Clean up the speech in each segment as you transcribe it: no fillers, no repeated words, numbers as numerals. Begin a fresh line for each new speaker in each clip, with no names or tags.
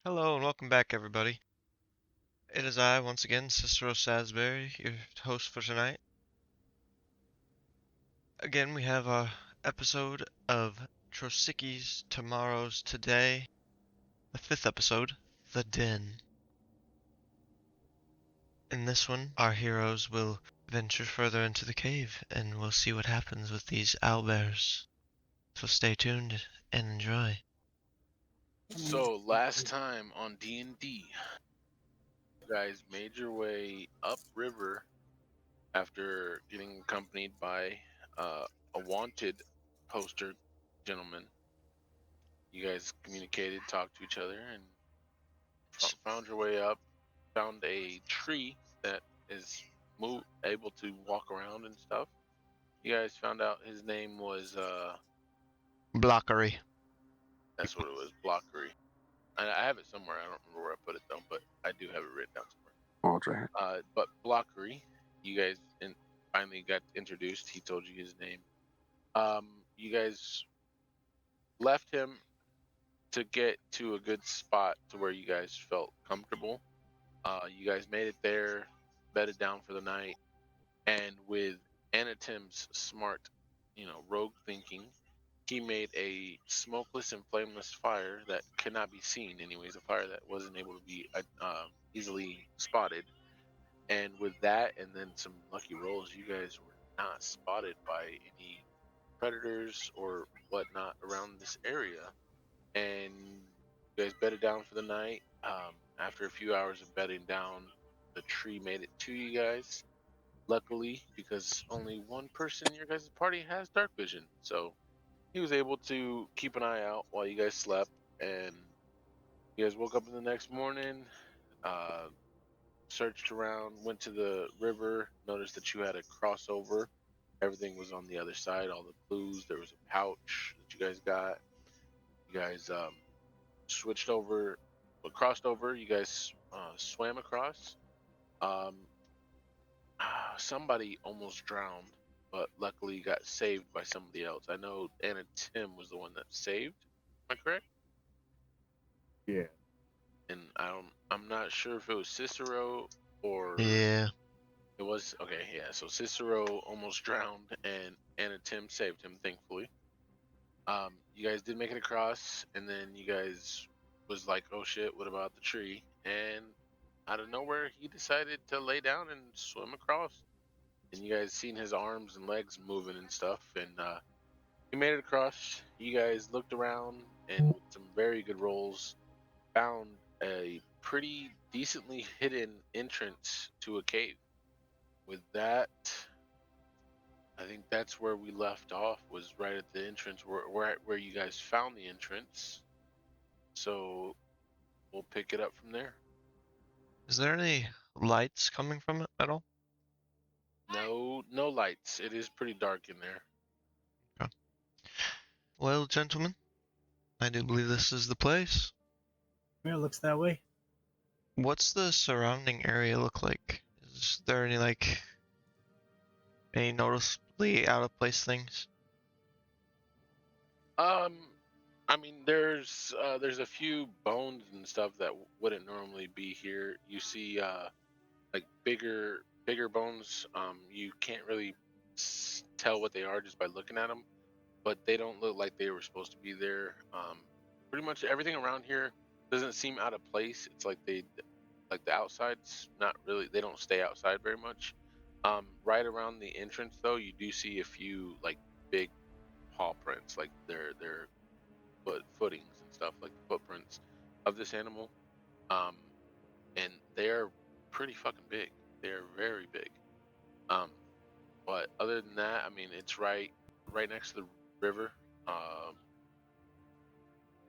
Hello and welcome back, everybody. It is I, once again, Cicero Salisbury, your host for tonight. Again, we have our episode of Trociki's Tomorrow's Today, the fifth episode, The Den. In this one, our heroes will venture further into the cave, and we'll see what happens with these owlbears. So stay tuned and enjoy.
So last time on D&D, you guys made your way upriver after getting accompanied by a wanted poster gentleman. You guys communicated, talked to each other, and found your way up. Found a tree that is able to walk around and stuff. You guys found out his name was
Blockery.
that's what it was, Blockery. I have it somewhere. I don't remember where I put it though, but I do have it written down somewhere. But Blockery, you guys finally got introduced. He told you his name. You guys left him to get to a good spot to where you guys felt comfortable. You guys made it there, bedded down for the night, and with Anatim's smart, rogue thinking, he made a smokeless and flameless fire that could not be seen, anyways, a fire that wasn't able to be easily spotted. And with that, and then some lucky rolls, you guys were not spotted by any predators or whatnot around this area. And you guys bedded down for the night. After a few hours of bedding down, the tree made it to you guys. Luckily, because only one person in your guys' party has dark vision, so he was able to keep an eye out while you guys slept. And you guys woke up in the next morning. Uh, Searched around, went to the river, noticed that you had a crossover. Everything was on the other side, all the clues. There was a pouch that you guys got. You guys switched over, crossed over. You guys swam across. Um, Somebody almost drowned, but luckily got saved by somebody else. I know Anna Tim was the one that saved. Am I correct?
Yeah.
And I'm not sure if it was Cicero or
Yeah.
it was okay, yeah. So Cicero almost drowned, and Anna Tim saved him, thankfully. You guys did make it across, and then you guys was like, "Oh shit, what about the tree?" And out of nowhere, he decided to lay down and swim across. And you guys seen his arms and legs moving and stuff, and he made it across. You guys looked around, and with some very good rolls, found a pretty decently hidden entrance to a cave. With that, I think that's where we left off. Was right at the entrance, where you guys found the entrance. So we'll pick it up from there.
Is there any lights coming from it at all?
No lights. It is pretty dark in there.
Okay. Well, gentlemen, I do believe this is the place.
Yeah, it looks that way.
What's the surrounding area look like? Is there any noticeably out of place things?
Um, I mean, there's a few bones and stuff that wouldn't normally be here. You see, like bigger bones. You can't really tell what they are just by looking at them, but they don't look like they were supposed to be there. Pretty much everything around here doesn't seem out of place. It's like like the outside's not really. They don't stay outside very much. Right around the entrance though, you do see a few like big paw prints, like their footings and stuff, like the footprints of this animal. Um, and they're pretty fucking big. They're very big. Um, but other than that, I mean, it's right next to the river. Um,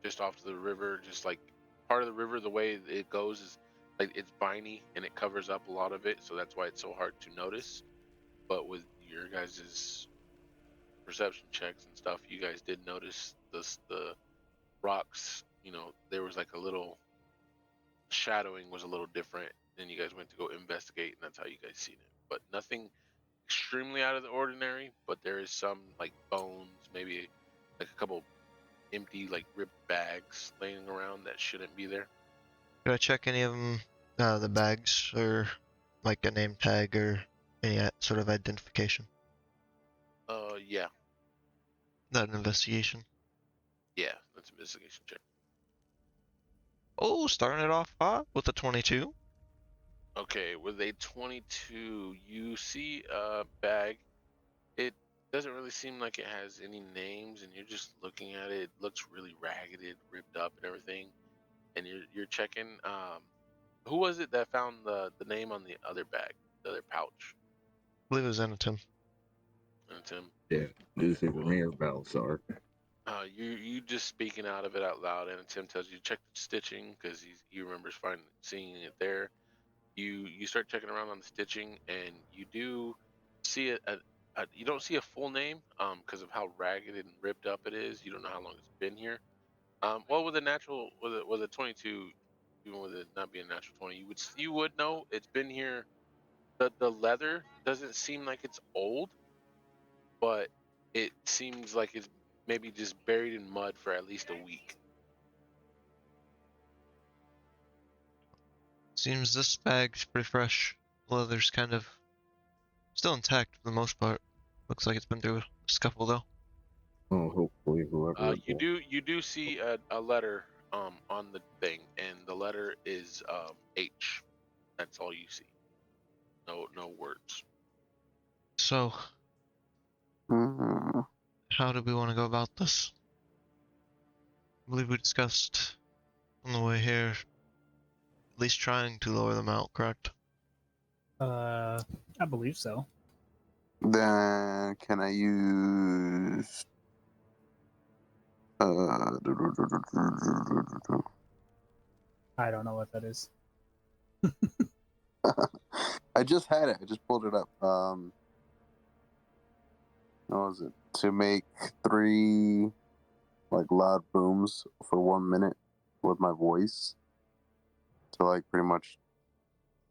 just off to the river, just like part of the river, the way it goes is like it's viney and it covers up a lot of it, so that's why it's so hard to notice. But with your guys' perception checks and stuff, you guys did notice the rocks. There was like a little shadowing was a little different. Then you guys went to go investigate, and that's how you guys seen it. But nothing extremely out of the ordinary. But there is some like bones, maybe like a couple empty like ripped bags laying around that shouldn't be there.
Could I check any of them, the bags, or like a name tag or any sort of identification?
Yeah.
Not an investigation.
Yeah, that's an investigation check.
Oh, starting it off hot with a 22.
Okay, with a 22, you see a bag. It doesn't really seem like it has any names, and you're just looking at it. It looks really ragged, ripped up, and everything. And you're checking. Who was it that found the name on the other bag, the other pouch?
I believe it was Anatim.
And it's him.
Yeah, this is me or Balsar.
You just speaking out of it out loud, and Tim tells you to check the stitching because he remembers seeing it there. You start checking around on the stitching, and you do see you don't see a full name because of how ragged and ripped up it is. You don't know how long it's been here. Well, with a 22, even with it not being a natural 20, you would know it's been here. The leather doesn't seem like it's old, but it seems like it's maybe just buried in mud for at least a week.
Seems this bag's pretty fresh. Leather's kind of still intact for the most part. Looks like it's been through a scuffle though.
Oh, hopefully whoever.
You do see a letter on the thing, and the letter is H. That's all you see. No words.
So, how do we want to go about this? I believe we discussed on the way here, at least trying to lower them out, correct?
I believe so.
Then can I use
I don't know what that is.
I just had it. I just pulled it up. What was it? To make 3 like loud booms for 1 minute with my voice to like pretty much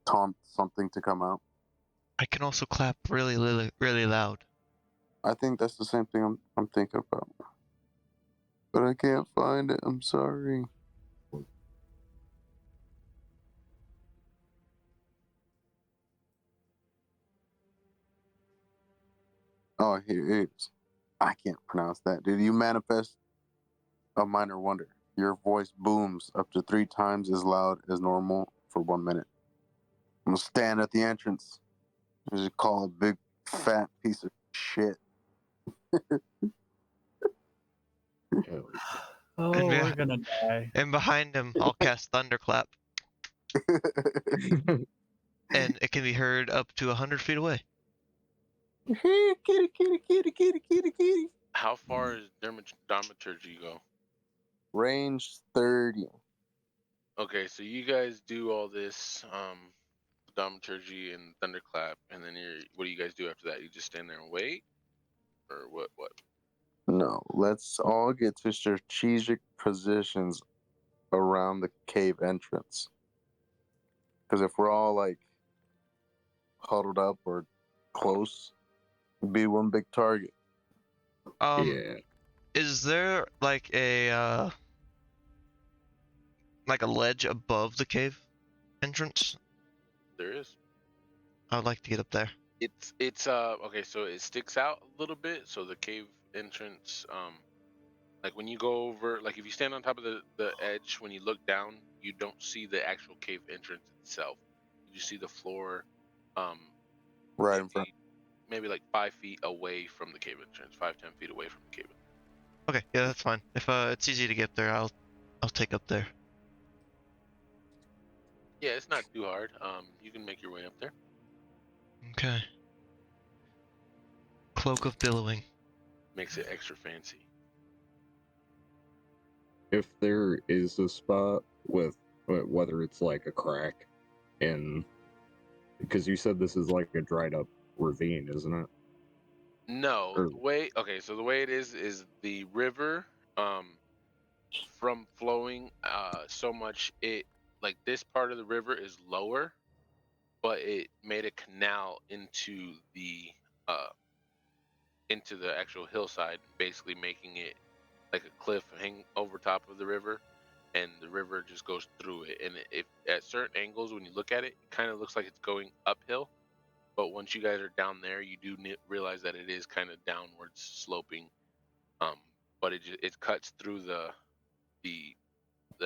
taunt something to come out.
I can also clap really, really, really loud.
I think that's the same thing I'm thinking about. But I can't find it. I'm sorry. Oh, here it is. I can't pronounce that. Did you manifest a minor wonder? Your voice booms up to 3 times as loud as normal for 1 minute. I'm gonna stand at the entrance. Just call a big fat piece of shit.
Oh,
And
we're gonna die.
And behind him, I'll cast Thunderclap, and it can be heard up to 100 feet away.
Kitty, kitty, kitty, kitty, kitty, kitty.
How far is Dramaturgy go?
Range 30.
Okay, so you guys do all this Dramaturgy and Thunderclap, and then what do you guys do after that? You just stand there and wait, or what?
No, let's all get to strategic positions around the cave entrance. Because if we're all like huddled up or close, it'd be one big target.
Yeah.
Is there like a ledge above the cave entrance?
There is.
I would like to get up there.
It's okay, so it sticks out a little bit. So the cave entrance, like when you go over, like if you stand on top of the edge, when you look down, you don't see the actual cave entrance itself. You just see the floor,
Right in front.
maybe like 5 feet away from the cave entrance, 5-10 feet away from the cave entrance.
Okay, yeah, that's fine. If it's easy to get there, I'll take up there.
Yeah, it's not too hard. You can make your way up there.
Okay. Cloak of Billowing.
Makes it extra fancy.
If there is a spot with whether it's like a crack in, because you said this is like a dried up ravine, isn't it?
No,
Or-
so the way it is the river, from flowing so much, it like this part of the river is lower, but it made a canal into the actual hillside, basically making it like a cliff hang over top of the river, and the river just goes through it. And if at certain angles, when you look at it, it kind of looks like it's going uphill. But once you guys are down there, you do realize that it is kind of downwards sloping. But it cuts through the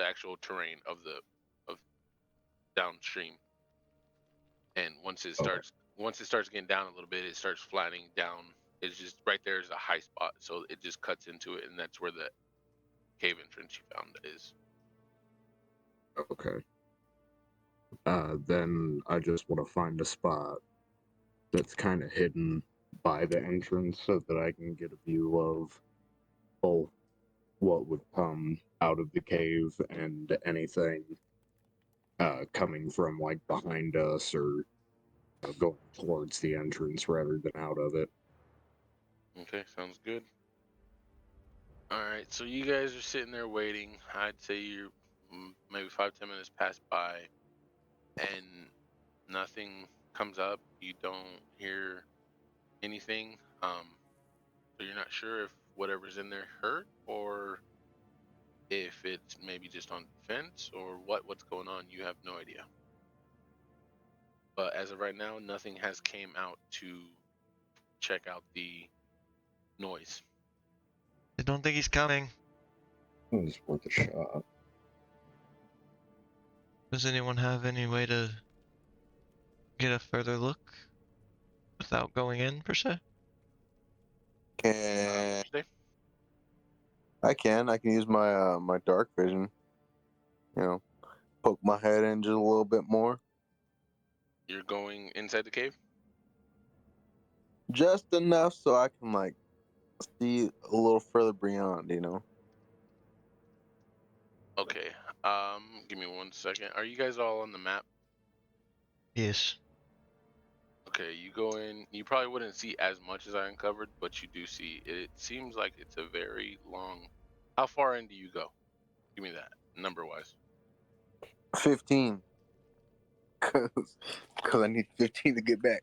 actual terrain of downstream. And once it starts getting down a little bit, it starts flattening down. It's just right there is a high spot, so it just cuts into it, and that's where the cave entrance you found is.
Okay. Then I just want to find a spot that's kind of hidden by the entrance so that I can get a view of both what would come out of the cave and anything coming from like behind us or going towards the entrance rather than out of it.
Okay, sounds good. All right, so you guys are sitting there waiting. I'd say you're maybe 5-10 minutes pass by, and nothing comes up. You don't hear anything. So you're not sure if whatever's in there hurt or if it's maybe just on defense or what's going on. You have no idea. But as of right now, nothing has came out to check out the noise.
I don't think he's coming.
It's worth a shot.
Does anyone have any way to get a further look without going in, per se?
Can
Stay.
I can use my my dark vision. You know, poke my head in just a little bit more,
You're going inside the cave?
just enough so I can like see a little further beyond. You know.
Okay. Give me 1 second. Are you guys all on the map?
Yes.
Okay, you go in. You probably wouldn't see as much as I uncovered, but you do see. It seems like it's a very long. How far in do you go? Give me that number wise.
15. Cause I need 15 to get back.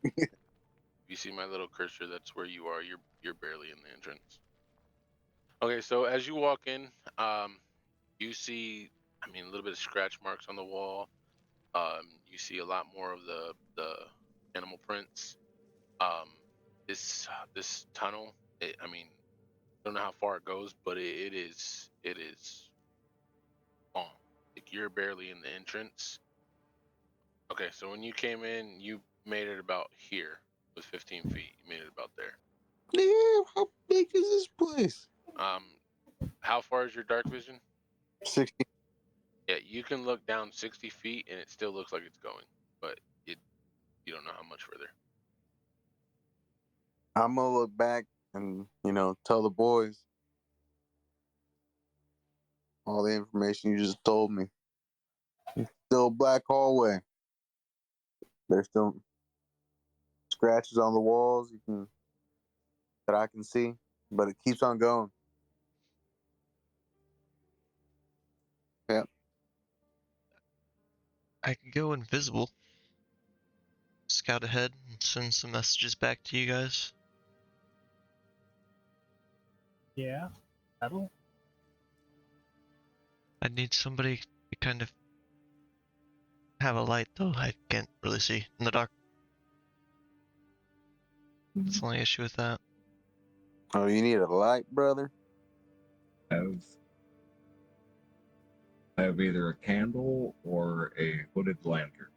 You see my little cursor? That's where you are. You're barely in the entrance. Okay, so as you walk in, you see, I mean, a little bit of scratch marks on the wall. You see a lot more of the animal prints. This tunnel. I mean, I don't know how far it goes, but it is long. Like you're barely in the entrance. Okay, so when you came in, you made it about here with 15 feet. You made it about there.
Damn, how big is this place?
How far is your dark vision?
60.
Yeah, you can look down 60 feet and it still looks like it's going, but you don't know how much further.
I'm gonna look back and tell the boys all the information you just told me. It's still a black hallway. There's still scratches on the walls that I can see, but it keeps on going. Yeah.
I can go invisible. Scout ahead and send some messages back to you guys.
Yeah, that'll.
I need somebody to kind of have a light, though. I can't really see in the dark. That's the only issue with that.
Oh, you need a light, brother?
I have either a candle or a hooded lantern.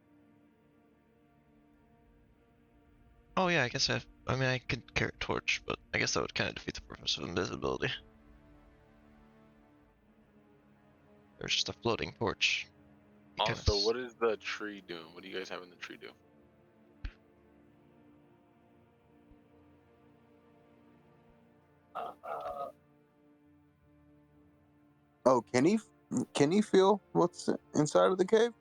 Oh yeah, I guess I mean, I could carry a torch, but I guess that would kind of defeat the purpose of invisibility. There's just a floating torch.
Also, what is the tree doing? What do you guys have in the tree do?
Oh, can he feel what's inside of the cave?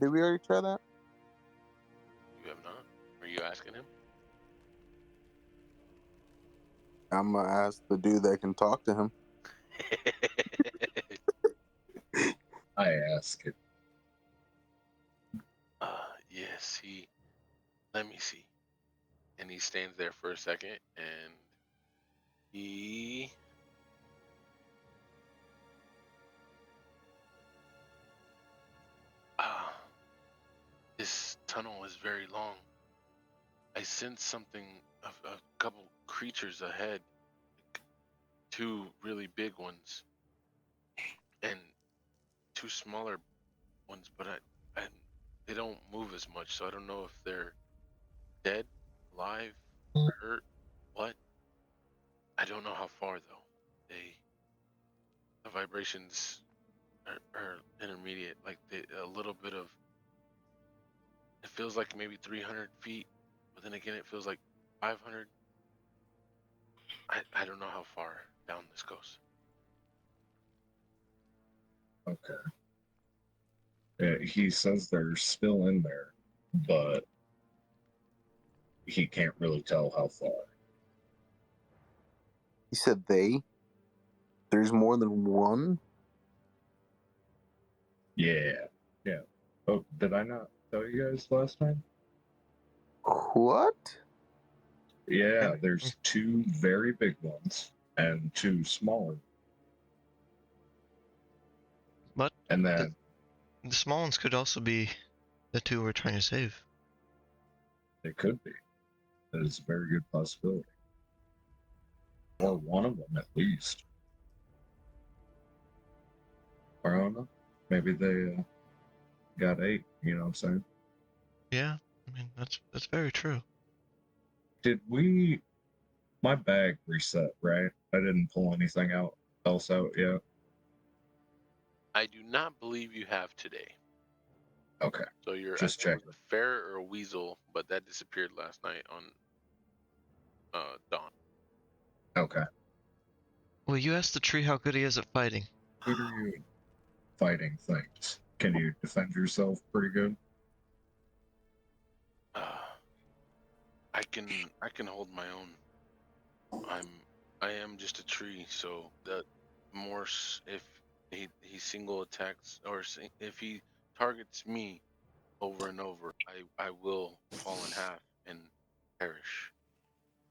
Did we already try that?
You have not? Are you asking him?
I'm gonna ask the dude that can talk to him.
I ask it.
Yes, let me see. And he stands there for a second and he tunnel is very long. I sense something, a couple creatures ahead, like 2 really big ones, and 2 smaller ones, but they don't move as much, so I don't know if they're dead, alive, hurt, what. I don't know how far though. The vibrations are intermediate, like a little bit of. It feels like maybe 300 feet, but then again, it feels like 500. I don't know how far down this goes.
Okay. Yeah, he says they're still in there, but he can't really tell how far.
You said they? There's more than one?
Yeah. Oh, did I not tell you guys last time?
What?
Yeah, there's 2 very big ones and 2 smaller.
But
And then
the small ones could also be the 2 we're trying to save.
it could be. That is a very good possibility. Or one of them at least. Or I don't know. Maybe they got 8, you know what I'm saying?
Yeah, I mean that's very true.
Did we... My bag reset, right? I didn't pull anything else out yet.
I do not believe you have today.
Okay.
So you're
Just
I think it
checking.
was a ferret or a weasel, but that disappeared last night on dawn.
Okay.
Well, you asked the tree how good he is at fighting.
Good are you fighting things? Can you defend yourself pretty good?
I can hold my own. I am just a tree, so that more if he single attacks or if he targets me over and over, I will fall in half and perish.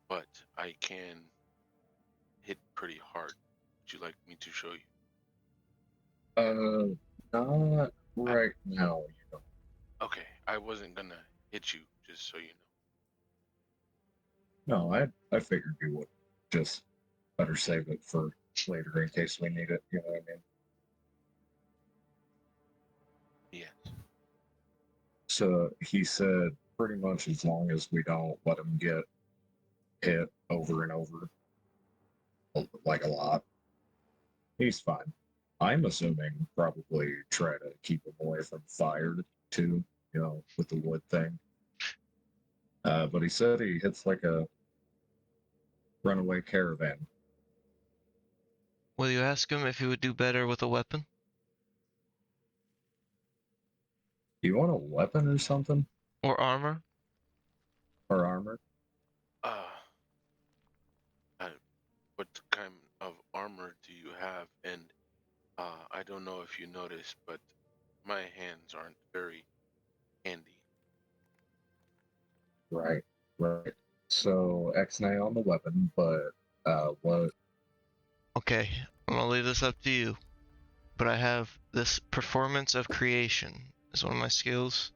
But I can hit pretty hard. Would you like me to show you?
Not right now, you know.
Okay, I wasn't gonna hit you, just so you
No,
know.
I figured you would. Just better save it for later in case we need it, you know what I mean?
Yes.
So he said pretty much as long as we don't let him get hit over and over, like a lot, he's fine. I'm assuming probably try to keep him away from fire too, you know, with the wood thing. But he said he hits like a runaway caravan.
Will you ask him if he would do better with a weapon?
Do you want a weapon or something?
Or armor?
Or armor?
What kind of armor do you have? And I don't know if you noticed, but my hands aren't very handy.
Right. So X-nay on the weapon, but what?
Okay, I'm gonna leave this up to you. But I have this performance of creation as one of my skills.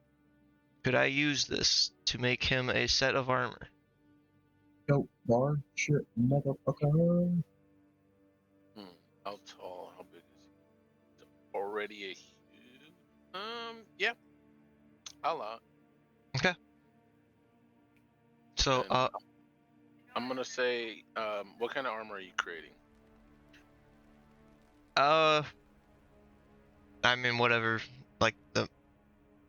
Could I use this to make him a set of armor?
Yo, bar shit, motherfucker.
How tall? How big is he? It's already a huge. Yeah. I'll allow it.
Okay. So,
And I'm gonna say, what kind of armor are you creating?
I mean, whatever, like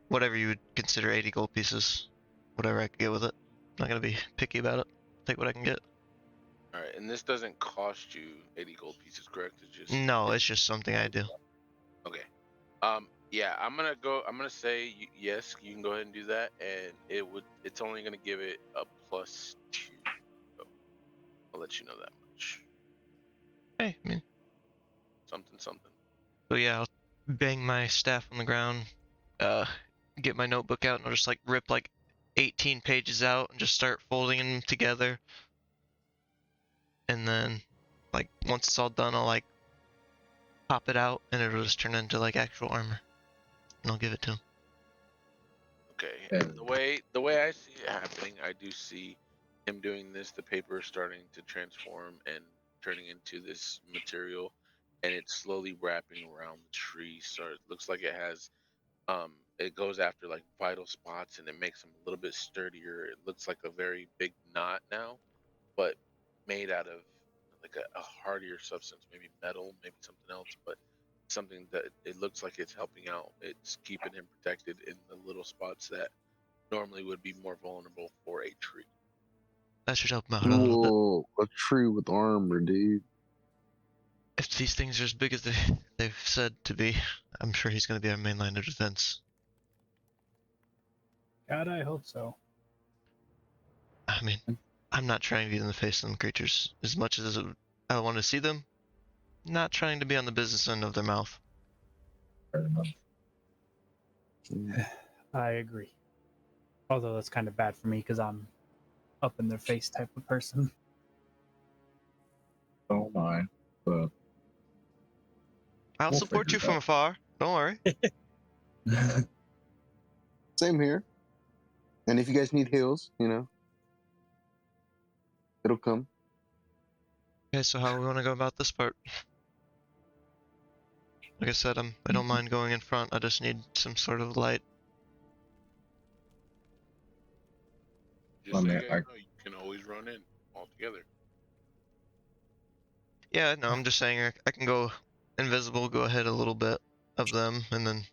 whatever you would consider 80 gold pieces, whatever I could get with it. I'm not gonna be picky about it. Take what I can get.
All right, and this doesn't cost you 80 gold pieces, correct? It's just
No, it's just something I do.
okay. Yeah, I'm gonna say yes. You can go ahead and do that, and it's only gonna give it a +2. So I'll let you know that much.
Hey, I mean,
Something.
so yeah, I'll bang my staff on the ground, get my notebook out, and I'll just like rip like 18 pages out and just start folding them together. And then, like, once it's all done, I'll like pop it out and it'll just turn into like actual armor. And I'll give it to him.
Okay, And the way I see it happening, I do see him doing this. The paper is starting to transform and turning into this material, and it's slowly wrapping around the tree. So it looks like it has, it goes after like vital spots, and it makes them a little bit sturdier. It looks like a very big knot now, but made out of like a hardier substance, maybe metal, maybe something else, but something that it looks like it's helping out. It's keeping him protected in the little spots that normally would be more vulnerable for a tree.
That should help him out a little bit.
Whoa, a tree with armor, dude.
If these things are as big as they've said to be, I'm sure he's going to be our main line of defense.
God, I hope so.
I mean, I'm not trying to be in the face of them creatures as much as I want to see them. Not trying to be on the business end of their mouth.
Fair enough.
I agree. Although that's kind of bad for me because I'm up in their face type of person.
Oh my. But
I'll
We'll
support
figure
you
it
from
out.
afar. Don't worry.
Same here. And if you guys need heals, it'll come.
Okay, so how we want to go about this part? Like I said, I don't mind going in front. I just need some sort of light.
Just
I
so
mean,
you guys know, you can always run in all together.
Yeah, no, I'm just saying I can go invisible, go ahead a little bit of them, and then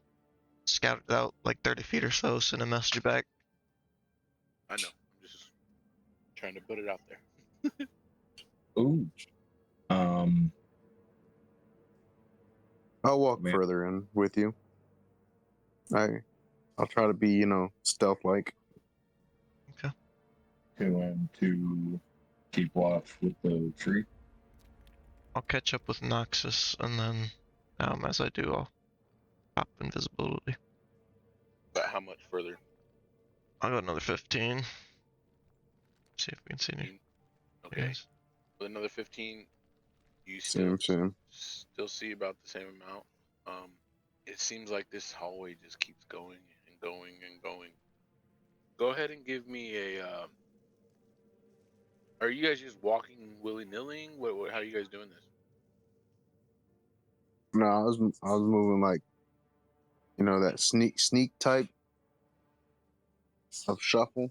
scout it out like 30 feet or so, send a message back.
I know. I'm just trying to put it out there.
Ooh.
I'll walk
Man.
further in with you. I'll try to be, stealth-like.
Going to keep watch with the tree.
I'll catch up with Noxus, and then as I do, I'll pop invisibility.
But how much further?
I'll go another 15. See if we can see me.
Okay.
Yes.
With another 15, you
Same.
still see about the same amount. It seems like this hallway just keeps going and going and going. Go ahead and give me a. Are you guys just walking willy nilly? How are you guys doing this?
No, I was moving like, that sneak type of shuffle.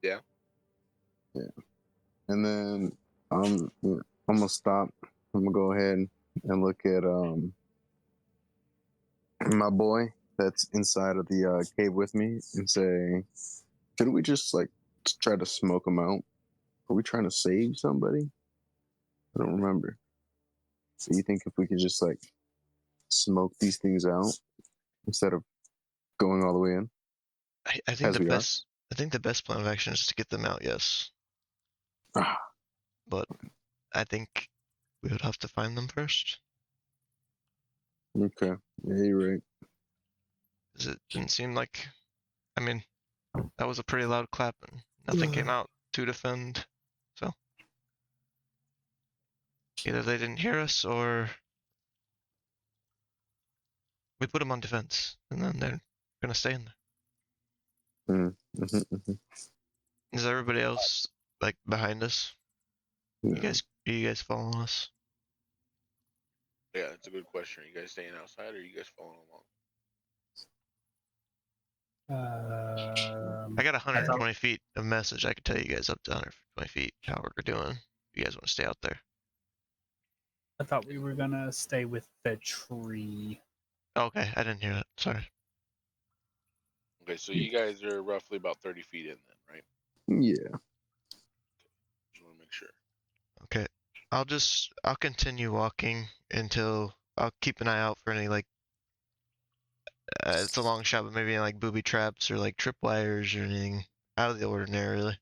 Yeah.
Yeah. And then I'm gonna stop. I'm gonna go ahead and look at my boy that's inside of the cave with me and say, should we just like try to smoke him out? Are we trying to save somebody? I don't remember. So you think if we could just like smoke these things out instead of going all the way in?
I think
As we are?
I think the best plan of action is to get them out, yes.
Ah,
But I think we would have to find them first.
okay. Yeah, you're right.
'Cause it didn't seem like, I mean, that was a pretty loud clap and nothing came out to defend. So either they didn't hear us or we put them on defense and then they're gonna stay in there.
Mm-hmm.
Is everybody else like behind us?
Yeah.
Are you guys following us?
Yeah, that's a good question. Are you guys staying outside or are you guys following along?
I got
I thought
120 feet of message. I could tell you guys up to 120 feet how we're doing. You guys want to stay out there?
we were gonna stay with the tree.
Okay, I didn't hear that. Sorry.
Okay, so you guys are roughly about 30 feet in then, right?
Yeah.
Just want to make sure.
Okay. I'll continue walking until I'll keep an eye out for any like it's a long shot, but maybe like booby traps or like tripwires or anything out of the ordinary, really.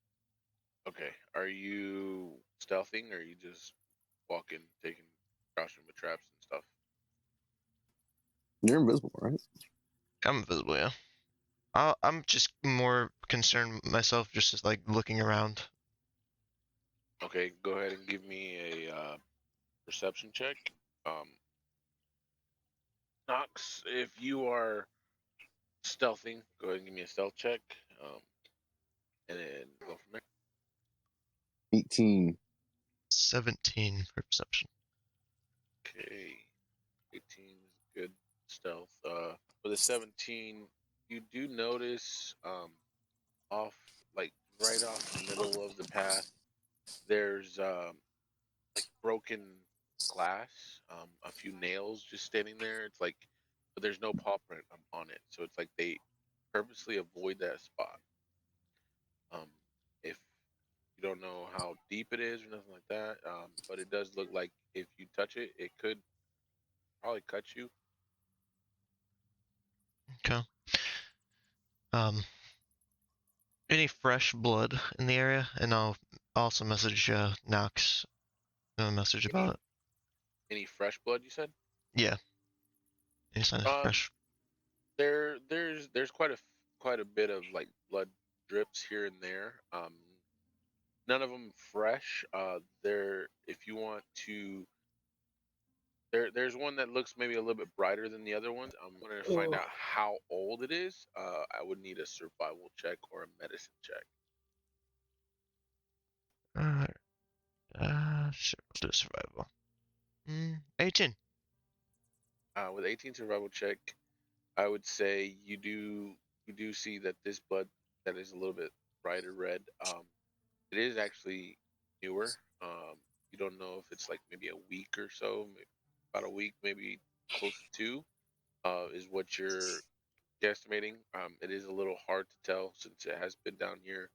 Okay, are you stealthing or are you just walking, taking caution with traps and stuff?
You're invisible, right?
I'm invisible, yeah. I'm just more concerned myself, just as, like looking around.
Okay, go ahead and give me a perception check. Knox, if you are stealthing. Go ahead and give me a stealth check. And then go from there.
18.
17 for perception.
Okay. 18 is good stealth. With a 17, you do notice off like right off the middle of the path, there's like broken glass, a few nails just standing there. It's like, but there's no paw print on it, so it's like they purposely avoid that spot. If you don't know how deep it is or nothing like that, but it does look like if you touch it, it could probably cut you.
Okay. Any fresh blood in the area? And I'll also message Nox a message about it.
Any fresh blood, you said?
Yeah. Any sign of fresh?
There's quite a bit of like blood drips here and there. None of them fresh. There, if you want to, there's one that looks maybe a little bit brighter than the other ones. I'm gonna find out how old it is. I would need a survival check or a medicine check.
Sure, we'll do survival. 18.
With 18 survival check, I would say you do see that this blood that is a little bit brighter red. It is actually newer. You don't know if it's like maybe a week or so, about a week, maybe close to 2, is what you're guesstimating. It is a little hard to tell since it has been down here.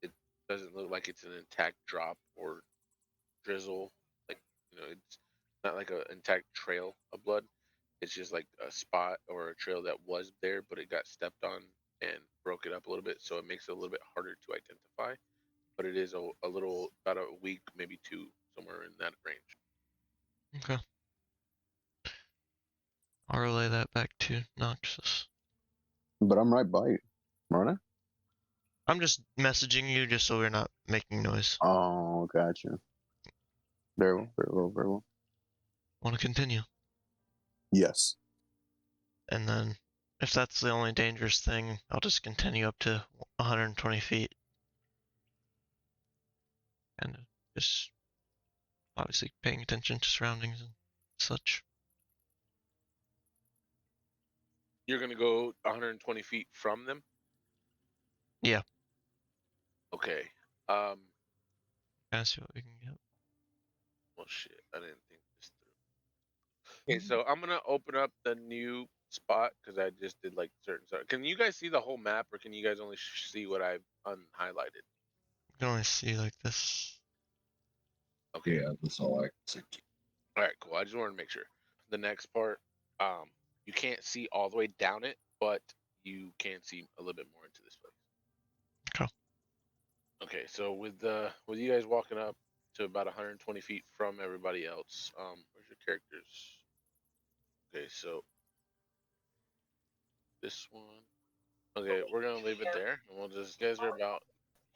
It doesn't look like it's an intact drop or drizzle. Like, it's not like an intact trail of blood. It's just like a spot or a trail that was there, but it got stepped on and broke it up a little bit, so it makes it a little bit harder to identify. But it is a little, about a week, maybe 2, somewhere in that range.
Okay. I'll relay that back to Noxus.
But I'm right by you, aren't I?
I'm just messaging you just so we're not making noise.
Oh, gotcha. Very well, very well, very well.
Want to continue?
Yes.
And then, if that's the only dangerous thing, I'll just continue up to 120 feet. And just obviously paying attention to surroundings and such.
You're going to go 120 feet from them?
Yeah.
Okay.
Kind of see what we can get.
Well, shit, I didn't think this through. Okay, so I'm gonna open up the new spot because I just did like certain stuff. Can you guys see the whole map, or can you guys only see what I've unhighlighted?
You can only see like this.
Okay.
Yeah, that's all I can see.
All right, cool. I just wanted to make sure. The next part, you can't see all the way down it, but you can see a little bit more into this place.
Okay.
Okay, so with you guys walking up to about 120 feet from everybody else, where's your characters? Okay, so this one. Okay, we're gonna leave it there, and we'll just. You guys are about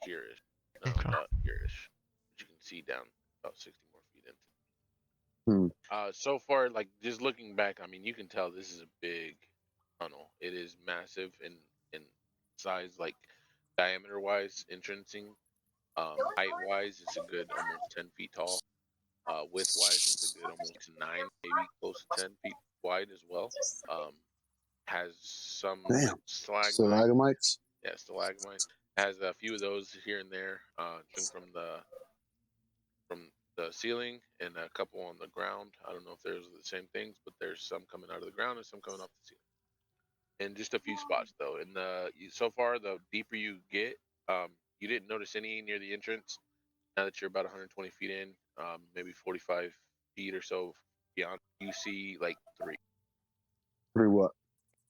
here-ish. No,
Okay.
about here-ish. But you can see down about 60 more feet into. So far, like just looking back, I mean, you can tell this is a big tunnel. It is massive in size, like diameter-wise, entrancing. Height-wise, it's a good almost 10 feet tall. Width-wise, it's a good almost 9, maybe close to 10 feet wide as well. Has some
Damn.
stalagmites.
Stalagmites?
Yeah, stalagmites. Has a few of those here and there, from the ceiling, and a couple on the ground. I don't know if there's the same things, but there's some coming out of the ground and some coming off the ceiling. And just a few spots though. And so far, the deeper you get, you didn't notice any near the entrance. Now that you're about 120 feet in, maybe 45 feet or so beyond, you see like 3.
3 what?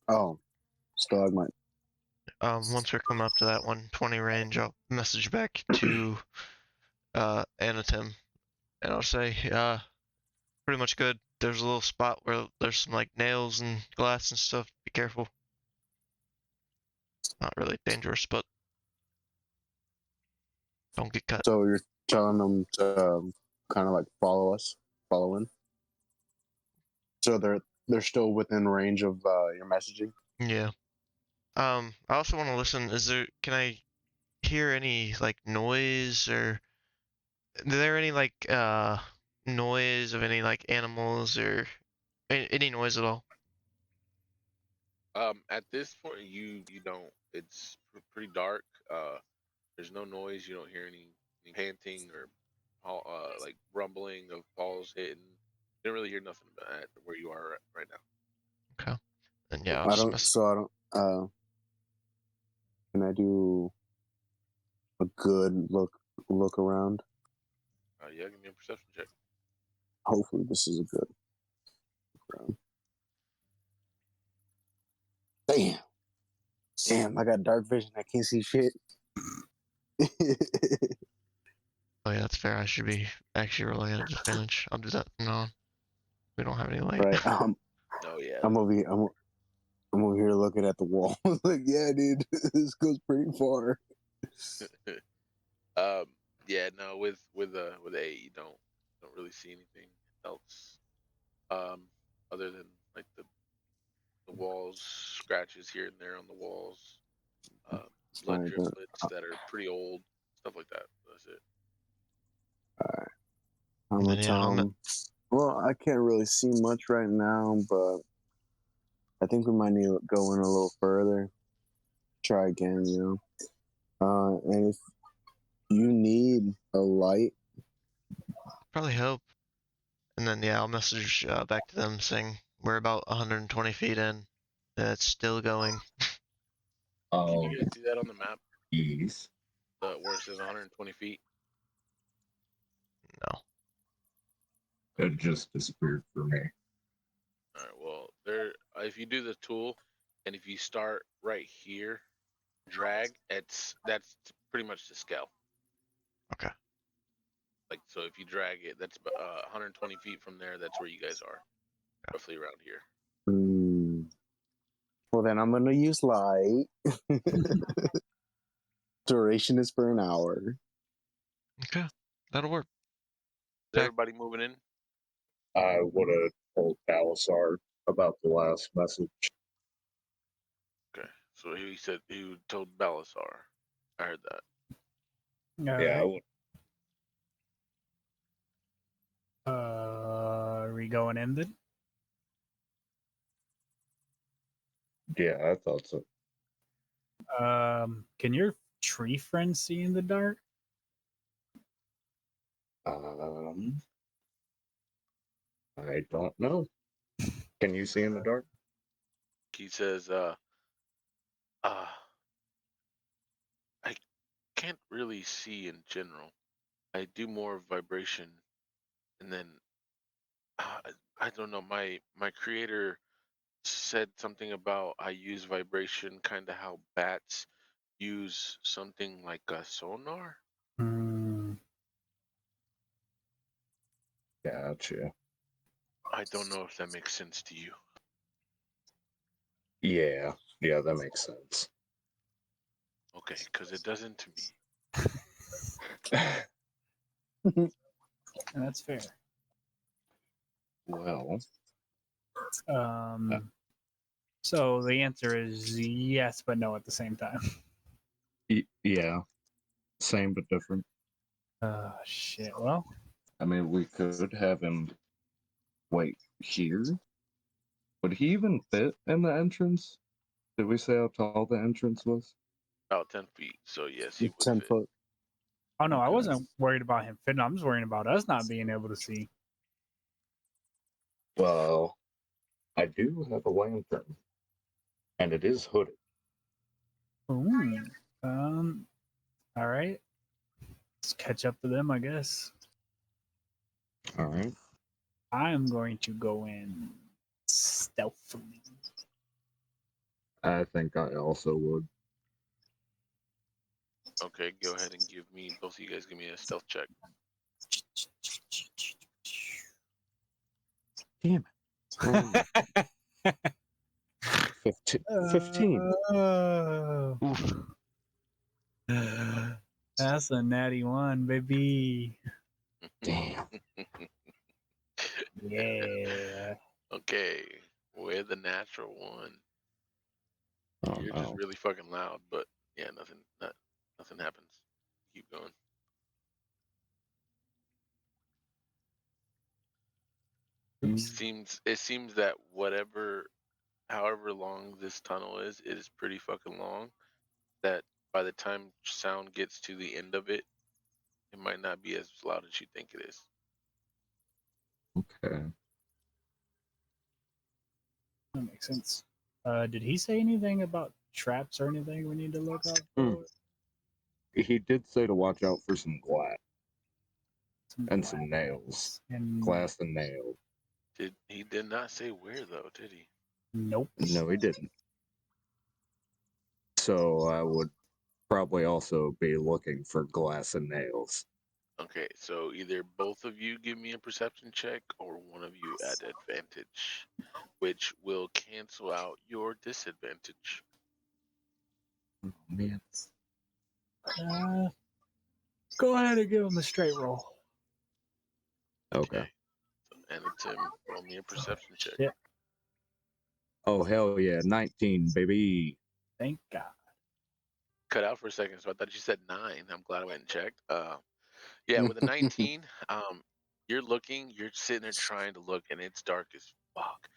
Oh, stalagmite.
Once we're coming up to that 120 range, I'll message back to Anatim, and I'll say, pretty much good. There's a little spot where there's some like nails and glass and stuff. Be careful. Not really dangerous, but don't get cut.
So you're telling them to kind of like follow in? So they're still within range of your messaging?
Yeah. I also want to listen. Can I hear any like noise or is there any like noise of any like animals or any noise at all?
At this point, you don't. It's pretty dark. There's no noise. You don't hear any panting or like rumbling of balls hitting. You don't really hear nothing at where you are right now.
Okay. And yeah, I'll
I
just
don't.
mess.
So I don't. Can I do a good look around?
Yeah, give me a perception check.
Hopefully, this is a good. Damn. Damn, I got dark vision. I can't see shit.
Oh yeah, that's fair. I should be actually rolling at a disadvantage. I'll do that from now on. We don't have any light.
Right.
Oh yeah.
I'm over here. I'm over here looking at the wall. Like, yeah, dude, this goes pretty far.
Yeah. No, with A, you don't really see anything else. Other than like the walls, scratches here and there on the walls, blood
Alright,
driplets that are pretty old, stuff like that. That's it.
I'm
And
gonna
then, yeah,
tell him. Well, I can't really see much right now, but I think we might need to go in a little further. Try again, you know. And if you need a light,
probably help. And then yeah, I'll message back to them saying we're about 120 feet in. And it's still going.
Can you guys see that on the map?
Yes.
Where it says 120 feet.
No.
It just disappeared for me.
All right. Well, there. If you do the tool, and if you start right here, drag. That's pretty much the scale.
Okay.
Like so, if you drag it, that's 120 feet from there. That's where you guys are, roughly around here.
well, then I'm gonna use light. Duration is for an hour.
Okay. That'll work.
Is everybody moving in?
I would have told Balasar about the last message.
Okay. So he said he told Balasar. I heard that.
Yeah, I would.
Are we going in then?
Yeah, I thought so.
Can your tree friend see in the dark?
I don't know. Can you see in the dark?
He says, I can't really see in general. I do more vibration, and then I don't know. My creator said something about I use vibration, kind of how bats use something like a sonar.
Gotcha.
I don't know if that makes sense to you.
Yeah, that makes sense.
Okay, because it doesn't to me.
And that's fair.
Well,
So the answer is yes, but no at the same time.
yeah, same but different.
Shit. Well,
I mean, we could have him wait here. Would he even fit in the entrance? Did we say how tall the entrance was?
About 10 feet. So yes, he would
10
fit.
foot.
oh no, I
Okay.
wasn't worried about him fitting. I'm just worried about us not being able to see.
Well, I do have a lantern, and it is hooded.
Ooh. All right. Let's catch up to them, I guess.
All right.
I'm going to go in stealthily.
I think I also would.
Okay, go ahead and give me, both of you guys give me a stealth check.
Damn it. 15.
Oof. That's a natty one, baby.
Damn.
Yeah.
Okay, with the natural one. you're just really fucking loud, but yeah, nothing happens. Keep going. It seems that however long this tunnel is, it is pretty fucking long. That by the time sound gets to the end of it, it might not be as loud as you think it is.
Okay.
That makes sense. Did he say anything about traps or anything we need to look out for?
He did say to watch out for some glass and
glass
some nails.
and
Glass and nails.
He did not say where though, did he?
Nope.
No, he didn't. So I would probably also be looking for glass and nails.
Okay, so either both of you give me a perception check or one of you at advantage, which will cancel out your disadvantage.
Oh, man.
Go ahead and give him a straight roll.
Okay.
So, and Tim, roll me a perception check.
Yeah.
Oh, hell yeah. 19, baby.
Thank God.
Cut out for a second, so I thought you said 9. I'm glad I went and checked. Yeah, with a 19, you're sitting there trying to look, and it's dark as fuck,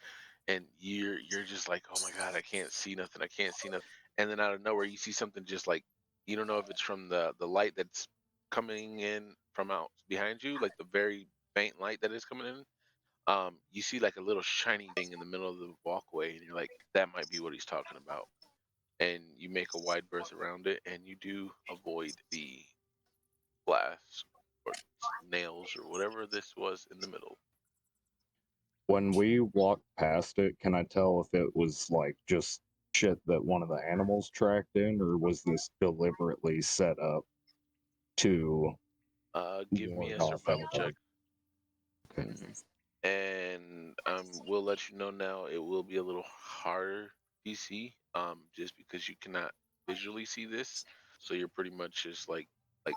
and you're just like, oh my god, I can't see nothing, and then out of nowhere you see something just like, you don't know if it's from the light that's coming in from out behind you, like the very faint light that is coming in. You see like a little shiny thing in the middle of the walkway, and you're like, that might be what he's talking about, and you make a wide berth around it, and you do avoid the glass or nails or whatever this was in the middle.
When we walked past it, can I tell if it was like just shit that one of the animals tracked in, or was this deliberately set up to
Give me a
ward off
survival
anything?
check.
Okay.
And we'll let you know now, it will be a little harder DC, just because you cannot visually see this, so you're pretty much just like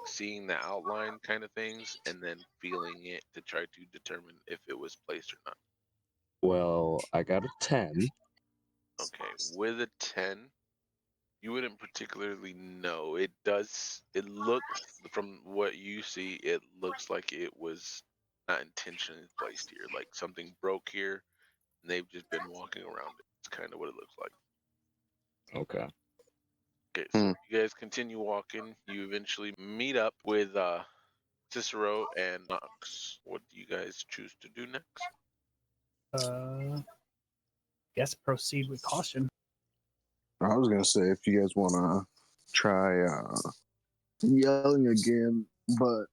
seeing the outline kind of things and then feeling it to try to determine if it was placed or not.
Well, I got a 10.
Okay, with a 10, you wouldn't particularly know. It looks, from what you see, it looks like it was not intentionally placed here, like something broke here and they've just been walking around it. It's kind of what it looks like.
Okay.
Okay, so you guys continue walking. You eventually meet up with Cicero and Knox. What do you guys choose to do next?
Guess proceed with caution.
I was gonna say if you guys wanna try yelling again, but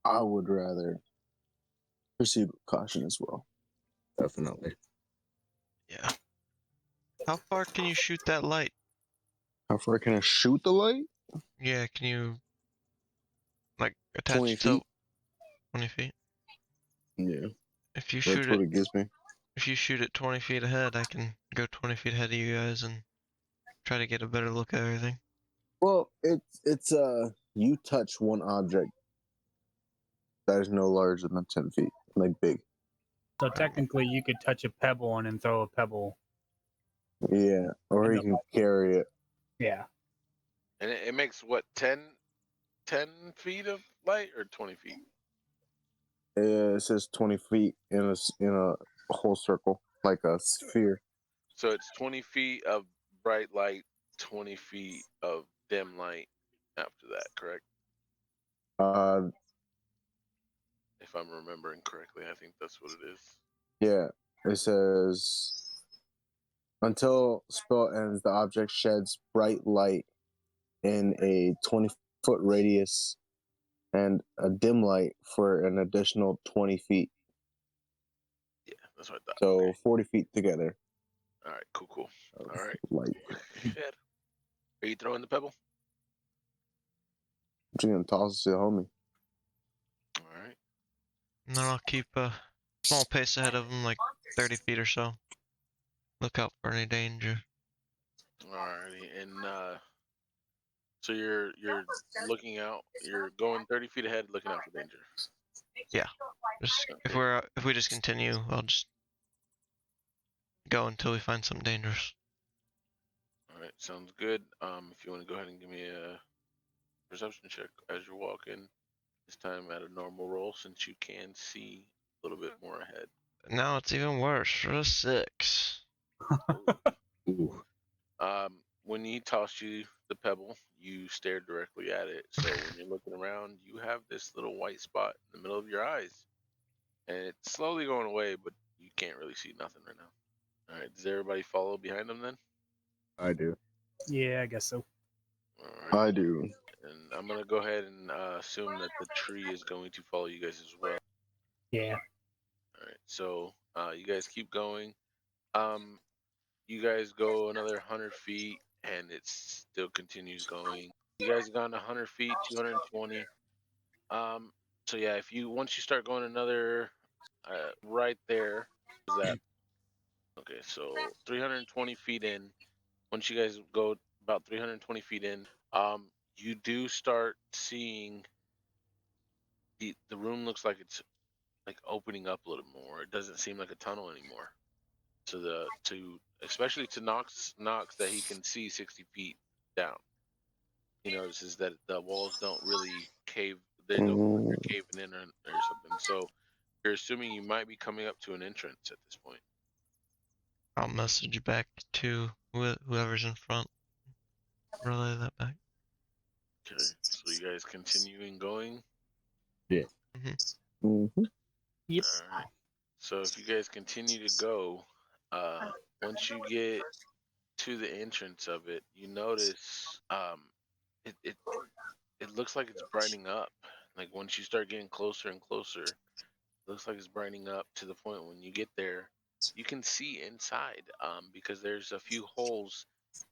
I would rather proceed with caution as well.
Definitely.
Yeah. How far can you shoot that light?
How far can I shoot the light?
Yeah, can you like attach
20
it to
feet?
20 feet?
Yeah,
If you
that's
shoot
what
it,
it gives me.
if you shoot it 20 feet ahead, I can go 20 feet ahead of you guys and try to get a better look at everything.
Well, it's you touch one object that is no larger than 10 feet, like big.
So technically, you could touch a pebble and then throw a pebble.
Yeah, or you can carry it.
Yeah.
And it makes what, 10 feet of light or 20 feet?
It says 20 feet in a whole circle, like a sphere.
So it's 20 feet of bright light, 20 feet of dim light after that, correct? If I'm remembering correctly, I think that's what it is.
Yeah, it says until spell ends, the object sheds bright light in a 20-foot radius and a dim light for an additional 20 feet.
Yeah, that's what I thought.
So
Okay.
40 feet together.
All right, cool. All right.
Light.
Are you throwing the pebble?
I'm just gonna toss it to the homie.
All right.
And then I'll keep a small pace ahead of them, like 30 feet or so. Look out for any danger.
Alrighty, and so you're looking out. You're going 30 feet ahead, looking out for danger.
Yeah. Just
Okay.
if we just continue, I'll just go until we find something dangerous.
All right. sounds good. If you want to go ahead and give me a perception check as you're walking, this time at a normal roll since you can see a little bit more ahead.
Now it's even worse for a 6.
Ooh.
When he tossed you the pebble, you stared directly at it. So when you're looking around, you have this little white spot in the middle of your eyes. And it's slowly going away, but you can't really see nothing right now. All right, does everybody follow behind him then?
I do.
Yeah, I guess so.
All right.
I do.
And I'm going to go ahead and assume that the tree is going to follow you guys as well.
Yeah.
All right, so you guys keep going. You guys go another 100 feet, and it still continues going. You guys have gone 100 feet, 220. So yeah, once you start going another, right there, is that? Okay, so 320 feet in. Once you guys go about 320 feet in, you do start seeing the room looks like it's like opening up a little more. It doesn't seem like a tunnel anymore. So especially to Knox that he can see 60 feet down. He notices that the walls don't really cave. They don't look like they're caving in or something. So you're assuming you might be coming up to an entrance at this point.
I'll message back to whoever's in front. Relay that back.
Okay, so you guys continuing going.
Mhm.
Mm-hmm.
Yep.
All right. So if you guys continue to go, once you get to the entrance of it, you notice it looks like it's brightening up. Like once you start getting closer and closer, it looks like it's brightening up to the point when you get there, you can see inside because there's a few holes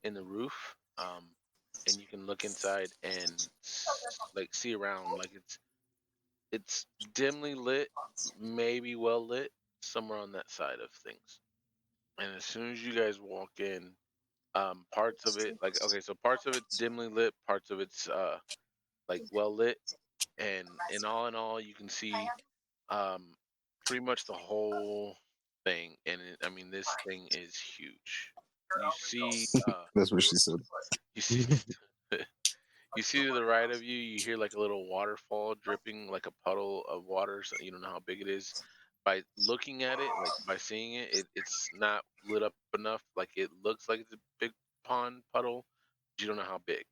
in the roof, and you can look inside and like see around. Like it's dimly lit, maybe well lit, somewhere on that side of things. And as soon as you guys walk in, parts of it so parts of it's dimly lit, parts of it's like well lit, and in all you can see pretty much the whole thing. And I mean, this thing is huge. You see
That's what she said.
you see you see to the right of you, you hear like a little waterfall dripping, like a puddle of water. So you don't know how big it is. By looking at it, like by seeing it's not lit up enough. Like it looks like it's a big pond puddle, but you don't know how big.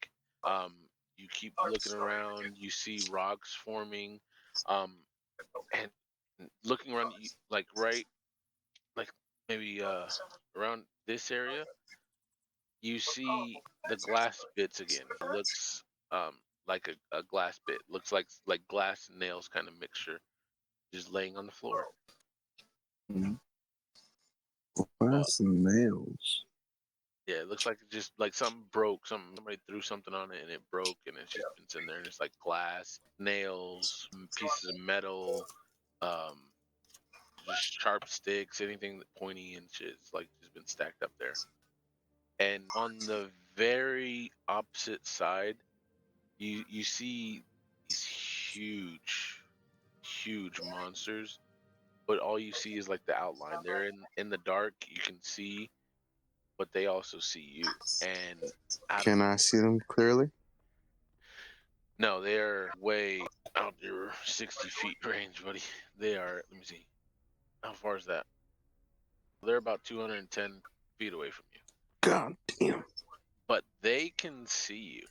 Um, you keep looking around, you see rocks forming, and looking around, like right, like maybe around this area, you see the glass bits again. It looks like a glass bit. Looks like glass and nails kind of mixture, just laying on the floor.
Glass and nails.
Yeah, it looks like it just like something broke. Somebody threw something on it and it broke, and it's just been sitting there. And it's like glass, nails, pieces of metal, um, just sharp sticks, anything that pointy and shit. It's like just been stacked up there. And on the very opposite side, you see these huge monsters, but all you see is like the outline. They're in the dark. You can see, but they also see you. And
Can I see them clearly?
no, they're way out your 60 feet range, buddy. They are. Let me see. How far is that? They're about 210 feet away from you.
God damn.
But they can see you.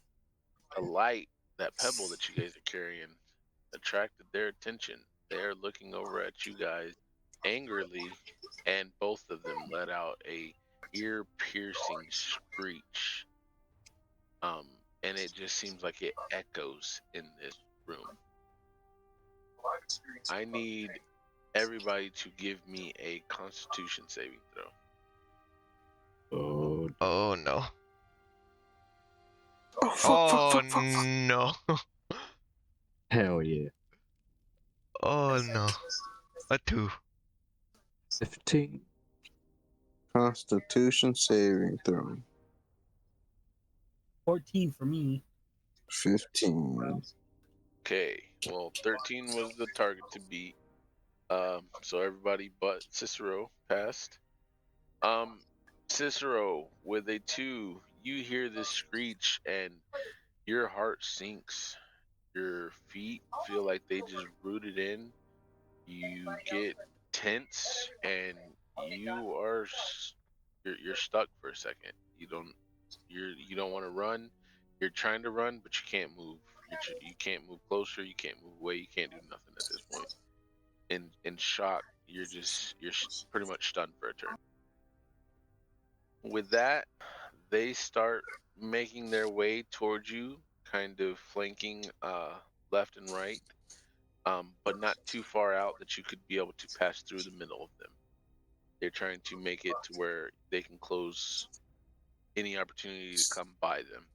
The light, that pebble that you guys are carrying, attracted their attention. They're looking over at you guys angrily, and both of them let out a ear-piercing screech. And it just seems like it echoes in this room. I need everybody to give me a Constitution saving throw.
Oh no.
Oh,
Oh
fuck.
no.
Hell yeah.
Oh no. A 2.
15.
Constitution saving throw.
14 for me.
15.
Okay, well, 13 was the target to beat. So everybody but Cicero passed. Cicero, with a 2, you hear this screech and your heart sinks. Your feet feel like they just rooted in. You get tense and you are you're stuck for a second. You don't want to run. You're trying to run, but you can't move. You can't move closer. You can't move away. You can't do nothing at this point. In shock, you're pretty much stunned for a turn. With that, they start making their way towards you, kind of flanking left and right, but not too far out that you could be able to pass through the middle of them. They're trying to make it to where they can close any opportunity to come by them.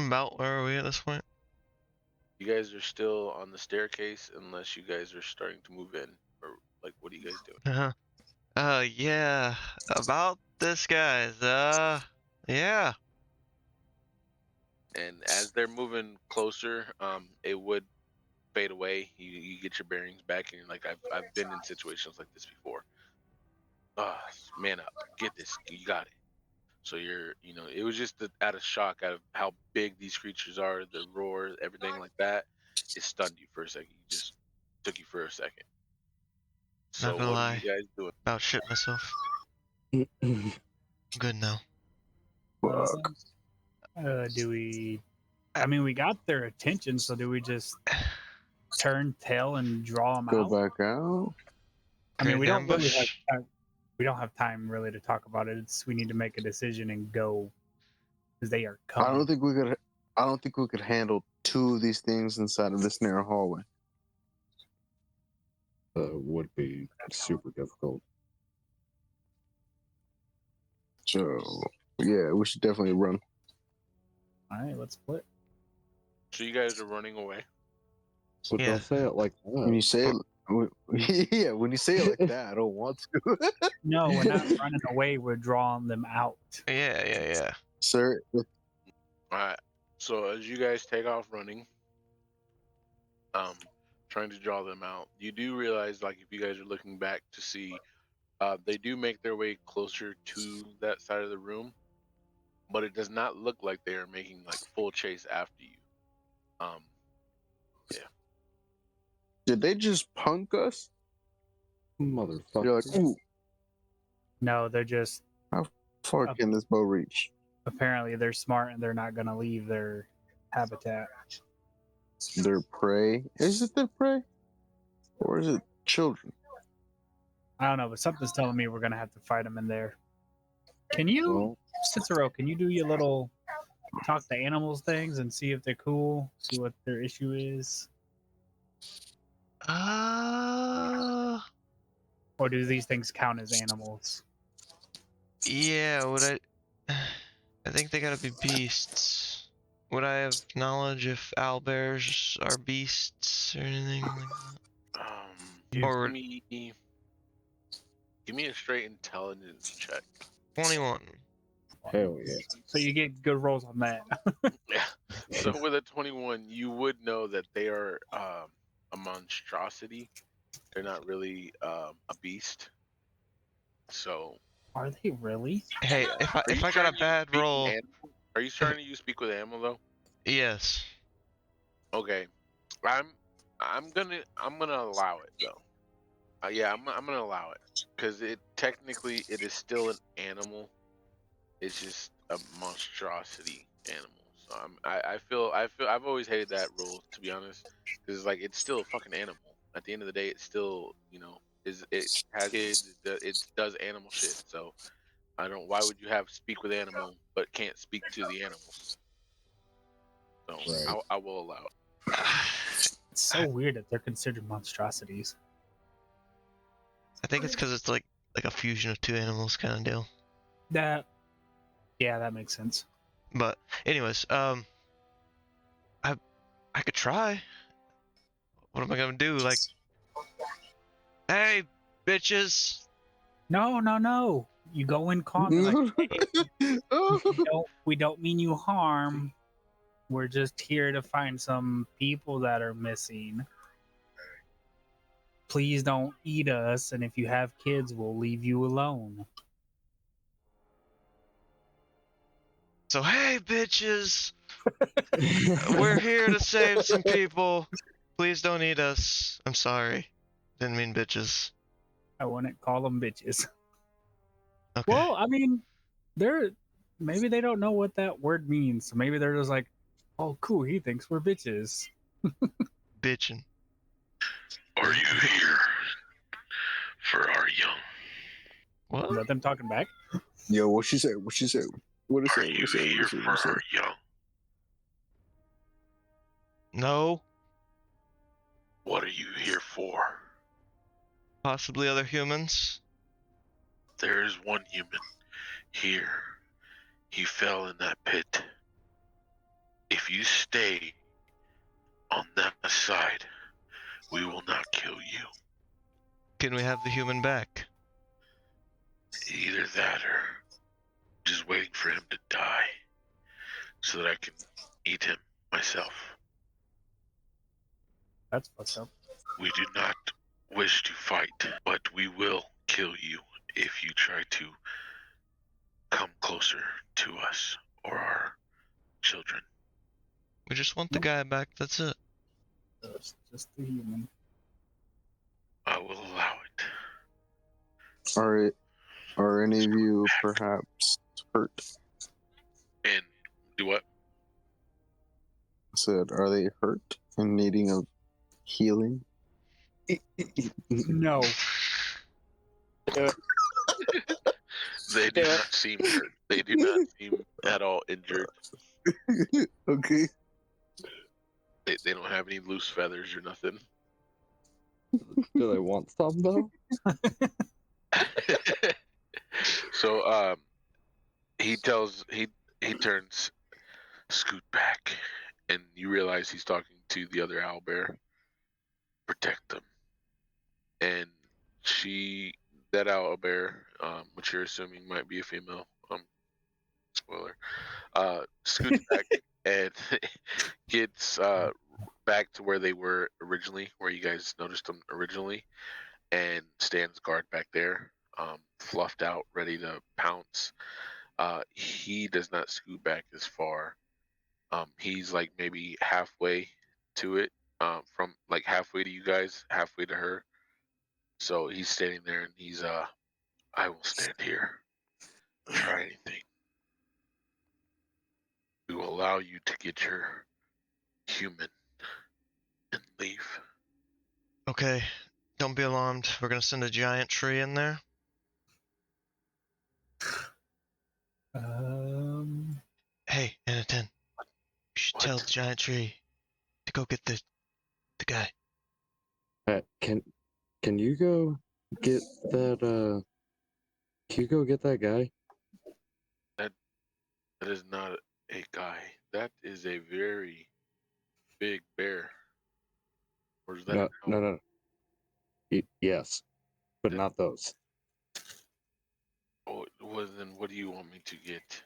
About where are we at this point?
You guys are still on the staircase unless you guys are starting to move in, or like, what are you guys doing?
Yeah. About this, guys. Yeah.
And as they're moving closer, it would fade away. You get your bearings back, and you're like, I've been in situations like this before. Man up, get this, you got it. So it was just out of shock, out of how big these creatures are, the roar, everything like that. It stunned you for a second. You just took you for a second. So
Not gonna
what are
lie.
you guys doing?
About shit myself. Good now.
Do we? I mean, we got their attention, so do we just turn tail and draw them
Go
out?
back out.
I mean,
Create
we
an
don't really have
ambush.
time. We don't have time really to talk about it. We need to make a decision and go because they are coming.
I don't think we could handle two of these things inside of this narrow hallway.
Would be super difficult.
So yeah, we should definitely run.
All right, let's split.
So you guys are running away.
But
Yeah.
don't say it like that.
When you say it, yeah, when you say it like that, I don't want to.
No, we're not running away. We're drawing them out.
Yeah.
Sir,
All right. So as you guys take off running, trying to draw them out, you do realize, like, if you guys are looking back to see, they do make their way closer to that side of the room, but it does not look like they are making like full chase after you.
did they just punk us?
Motherfucker.
You're like, ooh,
No, they're just
far can this bow reach?
apparently they're smart and they're not going to leave their habitat.
Their prey? Is it their prey? Or is it children?
I don't know, but something's telling me we're going to have to fight them in there. Can you,
Well,
Cicero, can you do your little talk to animals things and see if they're cool, see what their issue is? Or do these things count as animals?
Yeah, I think they gotta be beasts. Would I have knowledge if owlbears are beasts or anything like that? Or
Give me a straight intelligence check.
21.
hell yeah.
So you get good rolls on that.
Yeah. So with a 21, you would know that they are a monstrosity. They're not really a beast. So
Are they really?
Hey, if I got a bad roll,
are you starting to use speak with animal though?
yes.
Okay, I'm gonna allow it though. Yeah, I'm gonna allow it because it is still an animal. It's just a monstrosity animal. So I feel I've always hated that rule, to be honest, because like it's still a fucking animal. At the end of the day, it's still it has kids. It does animal shit. So I don't. Why would you have speak with animal but can't speak to the animals? So
Right.
I will allow it.
It's so weird that they're considered monstrosities.
I think it's because it's like a fusion of two animals kind of deal.
Yeah, that makes sense.
But anyways, I could try. What am I gonna do? Like, hey, bitches.
No. You go in calm. Like, hey, we don't mean you harm. We're just here to find some people that are missing. Please don't eat us, and if you have kids, we'll leave you alone.
So hey, bitches, we're here to save some people. Please don't eat us. I'm sorry. Didn't mean bitches.
I wouldn't call them bitches.
Okay.
Well, I mean, maybe they don't know what that word means. So maybe they're just like, oh, cool. He thinks we're bitches.
Bitchin'.
Are you here for our young?
What?
Is that them talking back?
Yo, what she say? What she say? What it
Are
say? What
you
it say? What
here
it say?
for
What it say?
our young?
No.
What are you here for?
Possibly other humans.
There is one human here. He fell in that pit. If you stay on that side, we will not kill you.
Can we have the human back?
Either that or just waiting for him to die so that I can eat him myself.
That's fucked up.
We do not wish to fight, but we will kill you if you try to come closer to us or our children.
We just want the guy back. That's it.
That's just the human.
I will allow it.
Are any of you perhaps hurt?
And do what?
I said, are they hurt and needing of healing?
No.
They do not seem hurt. They do not seem at all injured.
Okay.
They don't have any loose feathers or nothing.
Do they want some though?
So he turns, scoot back, and you realize he's talking to the other owlbear. Protect them. And that owlbear, which you're assuming might be a female, spoiler, scoots back and gets back to where they were originally, where you guys noticed them originally, and stands guard back there, fluffed out, ready to pounce. He does not scoot back as far. He's like maybe halfway to it, from like halfway to you guys, halfway to her. So he's standing there and he's I will stand here. Try anything. We will allow you to get your human and leave.
Okay. Don't be alarmed. We're gonna send a giant tree in there. Hey, Anakin. You should tell
What?
the giant tree to go get the guy.
Can you go get that? Can you go get that guy?
That is not a guy. That is a very big bear. Or is that an owl?
No. Yes, but not those.
Oh, well, then what do you want me to get?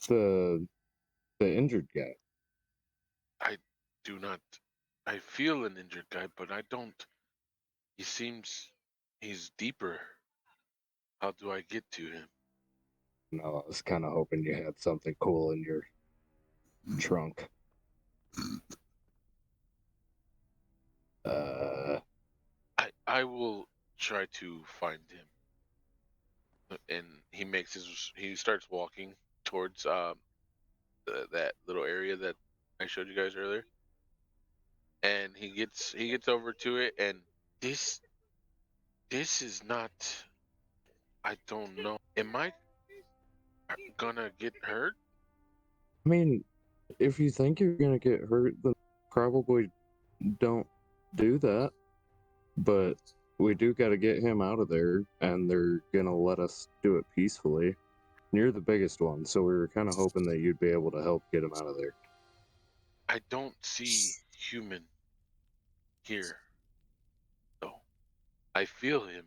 The injured guy.
I do not. I feel an injured guy, but I don't. He's deeper. How do I get to him?
No, I was kind of hoping you had something cool in your trunk.
I will try to find him. And he starts walking towards that little area that I showed you guys earlier. And he gets over to it, and this is not. I don't know. Am I gonna get hurt?
I mean, if you think you're gonna get hurt, then probably don't do that. But we do got to get him out of there, and they're gonna let us do it peacefully. You're the biggest one, so we were kind of hoping that you'd be able to help get him out of there.
I don't see human here. So I feel him.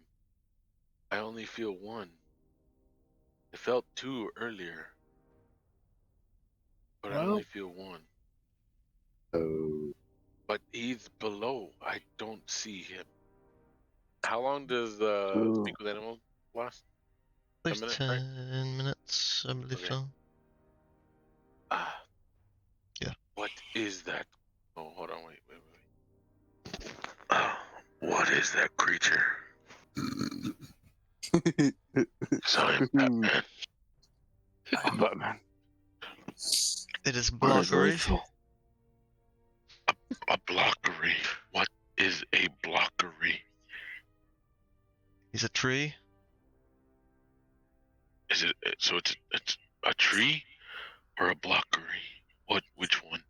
I only feel one. I felt two earlier, but I
Well,
only feel one.
So
But he's below. I don't see him. How long does Speak with Animals last?
At least
10 minutes, right?
10 minutes, I believe
Okay.
so.
is that? Oh, hold on, wait. What is that creature? Sorry, Batman.
Batman.
It is
Where's
blockery.
Rachel?
A blockery. What is a blockery?
He's a tree.
Is it so? It's a tree or a blockery? What? Which one?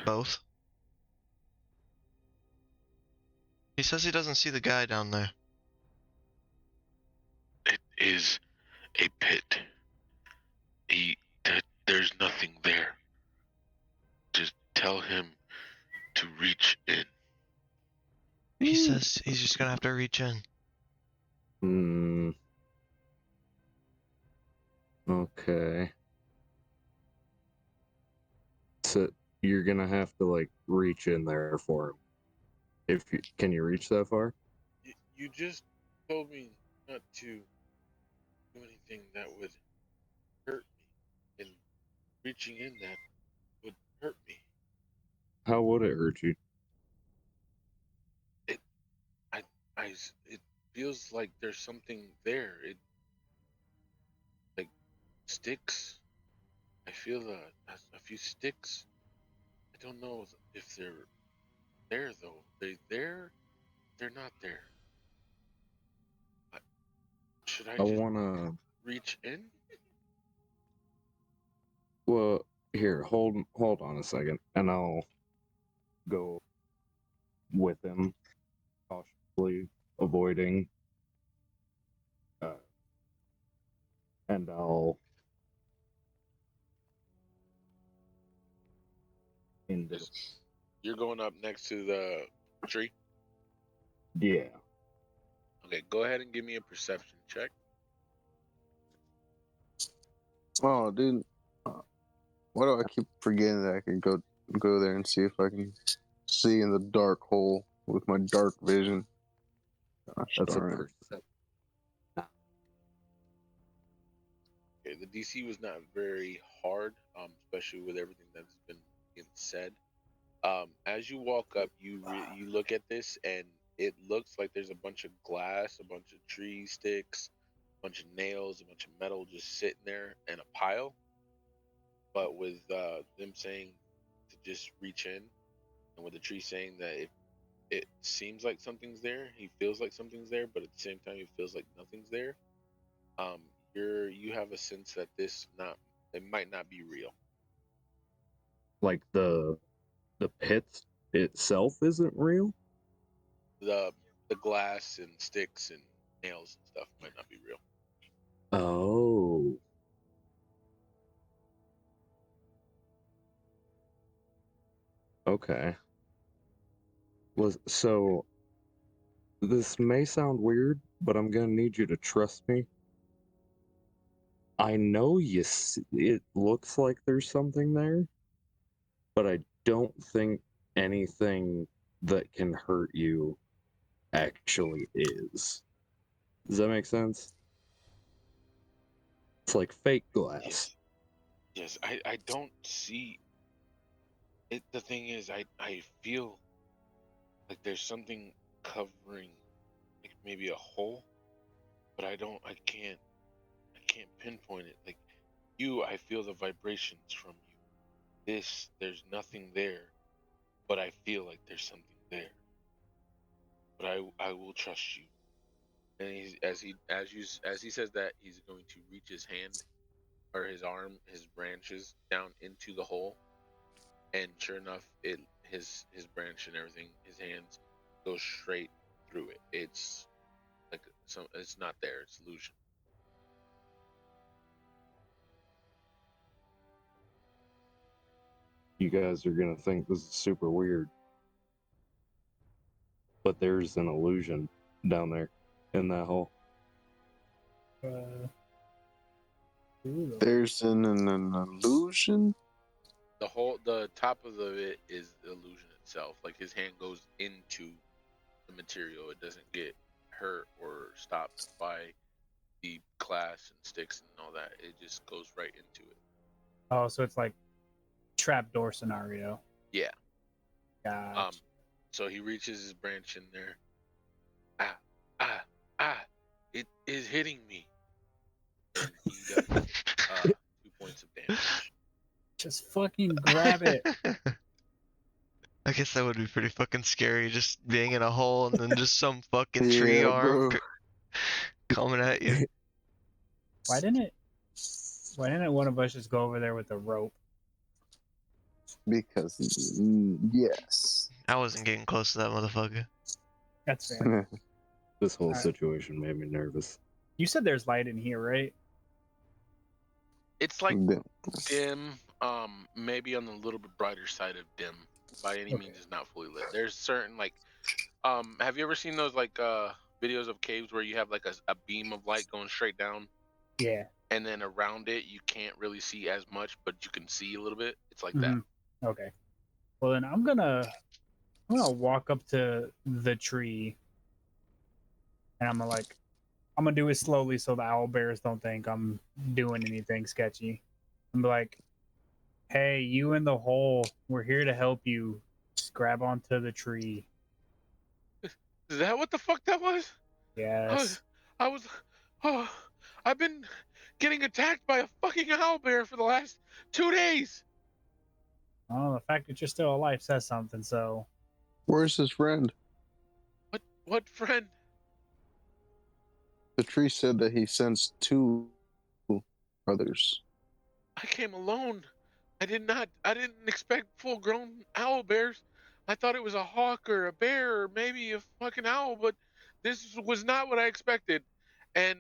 Both. He says he doesn't see the guy down there.
It is a pit. There's nothing there. Just tell him to reach in.
He says he's just gonna have to reach in.
Okay. So you're gonna have to like reach in there for him. Can you reach that far?
You just told me not to do anything that would hurt me, and reaching in that would hurt me.
How would it hurt you?
It feels like there's something there. It like sticks. I feel a few sticks. I don't know if they're there though. They there? They're not there. Should I
I
just
wanna.
reach in?
Well, here, hold on a second, and I'll go with him, cautiously avoiding, and I'll into.
You're going up next to the tree?
Yeah.
Okay, go ahead and give me a perception check.
Oh, dude. Why do I keep forgetting that I can go there and see if I can see in the dark hole with my dark vision? Gosh,
That's a
darn it.
perception.
Okay, the DC was not very hard, especially with everything that's been said. As you walk up, you look at this, and it looks like there's a bunch of glass, a bunch of tree sticks, a bunch of nails, a bunch of metal just sitting there in a pile. But with them saying to just reach in, and with the tree saying that it seems like something's there, he feels like something's there, but at the same time, he feels like nothing's there. You have a sense that it might not be real.
Like the pit itself isn't real?
The glass and sticks and nails and stuff might not be real.
Oh. Okay. So this may sound weird, but I'm gonna need you to trust me. I know it looks like there's something there, but I don't think anything that can hurt you actually is. Does that make sense? It's like fake glass.
Yes, I don't see it. The thing is, I feel like there's something covering, like maybe a hole, but I can't pinpoint it. Like I feel the vibrations from you. There's nothing there, but I feel like there's something there. But I will trust you. And as he says that, he's going to reach his hand or his arm, his branches down into the hole, and sure enough, his branch and everything, his hands go straight through it. It's like it's not there. It's illusion.
You guys are gonna think this is super weird, but there's an illusion down there in that hole.
There's an illusion?
The top of it is the illusion itself. Like his hand goes into the material. It doesn't get hurt or stopped by the glass and sticks and all that. It just goes right into it.
Oh, so it's like trapdoor scenario.
Yeah.
Gotcha.
So he reaches his branch in there. Ah! It is hitting me. And he does 2 points of damage.
Just fucking grab it.
I guess that would be pretty fucking scary, just being in a hole and then just some fucking tree
Yeah,
arm
bro.
coming at you.
Why didn't one of us just go over there with a rope?
Because yes.
I wasn't getting close to that motherfucker.
That's fair.
This whole
Alright.
situation made me nervous.
You said there's light in here, right?
It's like dim, maybe on the little bit brighter side of dim. By any means, it's not fully lit. There's certain like, have you ever seen those like videos of caves where you have like a beam of light going straight down?
Yeah.
And then around it you can't really see as much, but you can see a little bit. It's like that.
Okay. Well then I'm gonna walk up to the tree and I'm gonna do it slowly so the owl bears don't think I'm doing anything sketchy. I'm like, hey, you in the hole, we're here to help you. Just grab onto the tree.
Is that what the fuck that was?
Yes.
I was, I've been getting attacked by a fucking owlbear for the last 2 days.
Well, the fact that you're still alive says something, so
Where's his friend?
What friend?
The tree said that he sends 2 others.
I came alone. I didn't expect full-grown owl bears. I thought it was a hawk or a bear or maybe a fucking owl, but this was not what I expected. And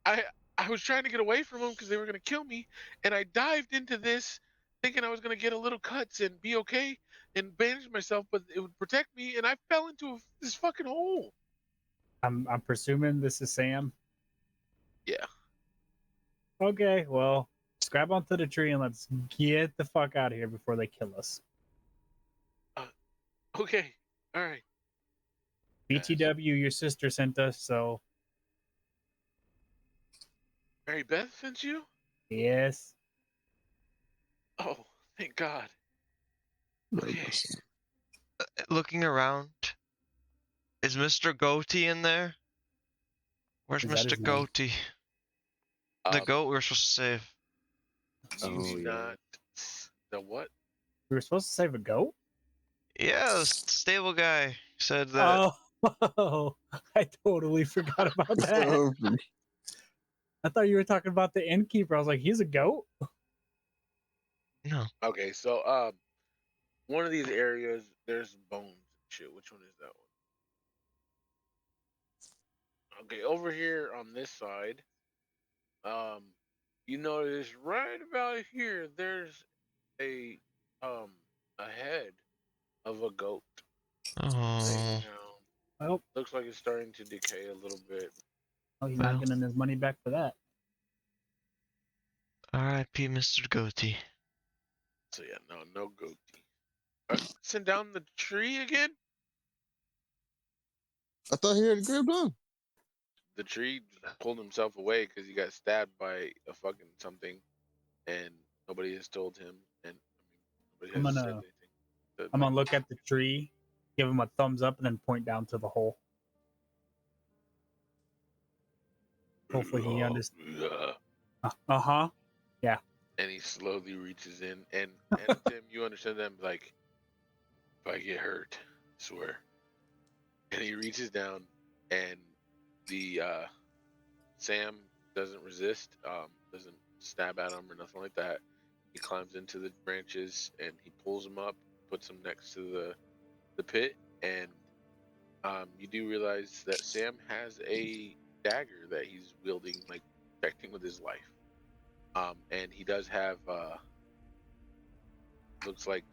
I was trying to get away from them because they were gonna kill me, and I dived into this thinking I was gonna get a little cuts and be okay and bandage myself, but it would protect me, and I fell into this fucking hole.
I'm presuming this is Sam.
Yeah.
Okay, well, just grab onto the tree and let's get the fuck out of here before they kill us.
Okay. All right.
BTW, your sister sent us, so
Mary Beth sent you?
yes.
Oh, thank God. Okay.
Looking around, is Mr. Goatee in there? Where's
Is that
Mr.
his name?
Goatee? The goat we were supposed to save.
You
Oh,
do
yeah.
not. The what?
We were supposed to save a goat?
Yeah, the stable guy said that.
Oh, I totally forgot about that. I thought you were talking about the innkeeper. I was like, he's a goat?
No.
Okay, so one of these areas there's bones and shit. Which one is that one? Okay, over here on this side, you notice right about here there's a head of a goat.
Oh.
Well,
Looks like it's starting to decay a little bit.
he's
Well.
not getting his money back for that.
R.I.P. Mr. Goatee.
So yeah, no goatee. Send down the tree again?
I thought he had grabbed on.
The tree pulled himself away because he got stabbed by a fucking something, and nobody has told him, and nobody has said anything.
I'm gonna look at the tree, give him a thumbs up, and then point down to the hole. Hopefully he understands. Uh-huh. Yeah.
And he slowly reaches in, and Tim, you understand them like, if I get hurt, I swear. And he reaches down, and the Sam doesn't resist, doesn't stab at him or nothing like that. He climbs into the branches and he pulls him up, puts him next to the pit, and you do realize that Sam has a dagger that he's wielding, like protecting with his life. And he does have looks like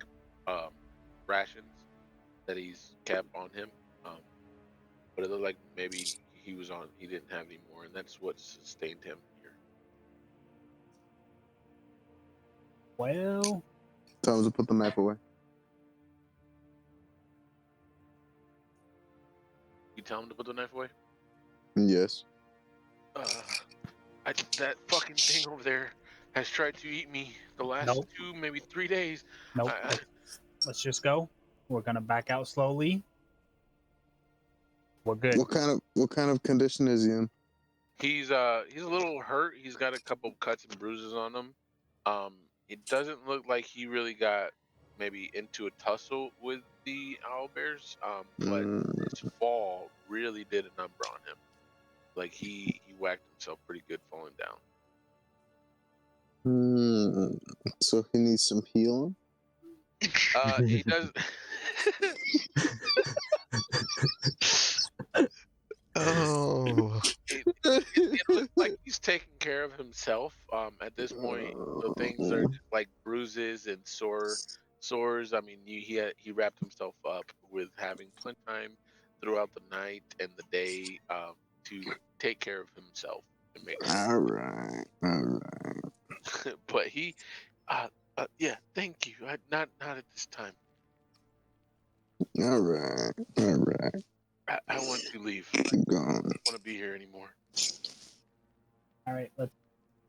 rations that he's kept on him. But it looked like maybe he didn't have any more, and that's what sustained him here.
Well,
Time to put the knife away.
You tell him to put the knife away?
Yes.
That fucking thing over there has tried to eat me the last
Nope.
2, maybe 3 days.
Nope. Let's just go. We're gonna back out slowly. We're good.
What kind of condition is he in?
He's a little hurt. He's got a couple cuts and bruises on him. It doesn't look like he really got maybe into a tussle with the owlbears. But his fall really did a number on him. Like he whacked himself pretty good falling down.
So he needs some healing.
He does.
Oh.
It looks like he's taking care of himself. At this point, the things are just like bruises and sores. I mean, he wrapped himself up with having plenty of time throughout the night and the day to take care of himself and make.
All right.
But he, yeah, thank you. Not at this time.
All right.
I want to leave.
Keep going.
I don't want to be here anymore.
All right,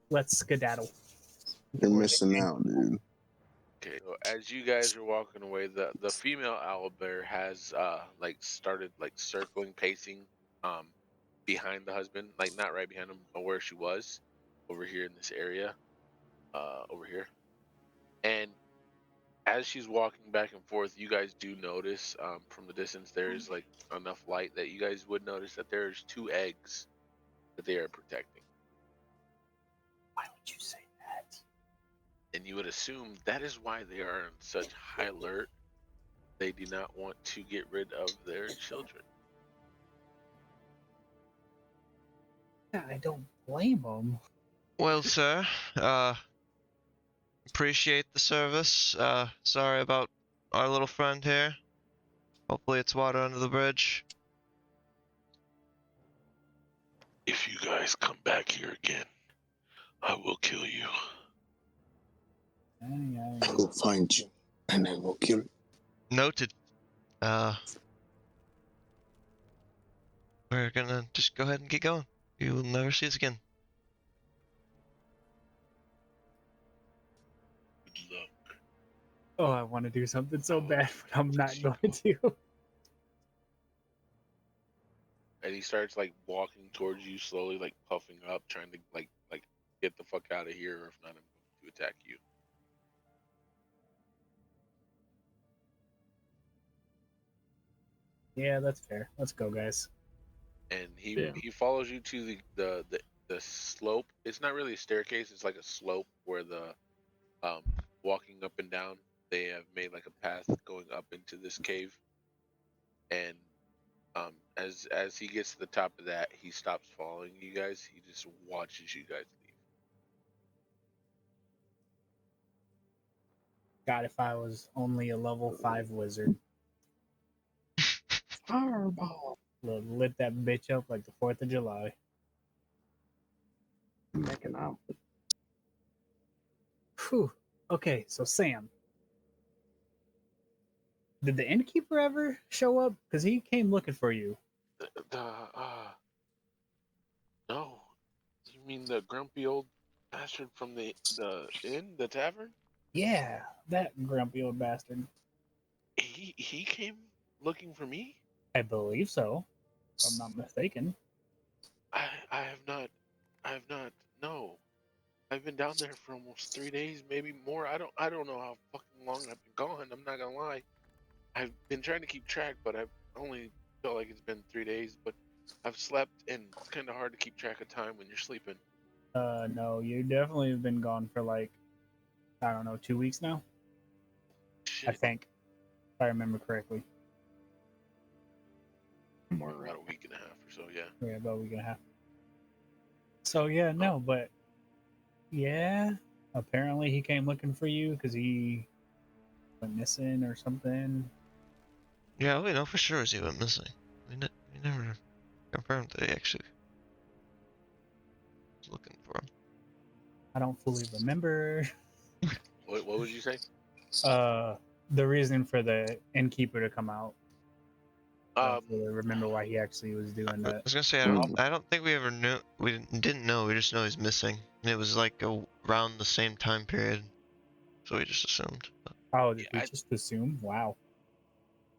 let's skedaddle.
You're missing out, dude.
Okay, so as you guys are walking away, the female owlbear has like started like circling, pacing behind the husband, like not right behind him, but where she was, over here in this area, over here. And as she's walking back and forth, you guys do notice from the distance there's like enough light that you guys would notice that there's 2 eggs that they are protecting.
Why would you say that?
And you would assume that is why they are on such high alert. They do not want to get rid of their children.
Yeah, I don't blame them.
Well, sir, appreciate the service. Sorry about our little friend here. Hopefully it's water under the bridge.
If you guys come back here again, I will kill you.
I will find you, and I will kill you.
Noted. We're gonna just go ahead and get going. You will never see us again.
Good luck.
Oh, I want to do something so bad, but I'm not going to.
And he starts like walking towards you slowly, like puffing up, trying to like get the fuck out of here, or if not, I'm going to attack you.
Yeah, that's fair. Let's go, guys.
And he follows you to the slope. It's not really a staircase. It's like a slope where the walking up and down. They have made like a path going up into this cave. And as he gets to the top of that, he stops following you guys. He just watches you guys leave.
God, if I was only a level 5 wizard.
Fireball.
Lit that bitch up like the 4th of July.
Making out.
Whew. Okay, so Sam. Did the innkeeper ever show up? Because he came looking for you.
No. You mean the grumpy old bastard from the inn, the tavern?
Yeah, that grumpy old bastard.
He came looking for me?
I believe so, if I'm not mistaken.
I have not. No, I've been down there for almost 3 days, maybe more. I don't know how fucking long I've been gone. I'm not gonna lie. I've been trying to keep track, but I've only felt like it's been 3 days. But I've slept, and it's kind of hard to keep track of time when you're sleeping.
No, you definitely have been gone for like, I don't know, 2 weeks now.
Shit.
I think, if I remember correctly.
Or about a week and a half or so, yeah.
Yeah, about a week and a half. So yeah, no, but yeah, apparently he came looking for you because he went missing or something.
Yeah, we know for sure he went missing. We never confirmed that he actually was looking for him.
I don't fully remember.
What would you say?
The reason for the innkeeper to come out. I don't really remember why he actually was doing
I
that.
was gonna say I don't think we ever knew. We didn't know. We just know he's missing. And it was like around the same time period, so we just assumed.
Oh, did
Yeah,
we just assume? Wow.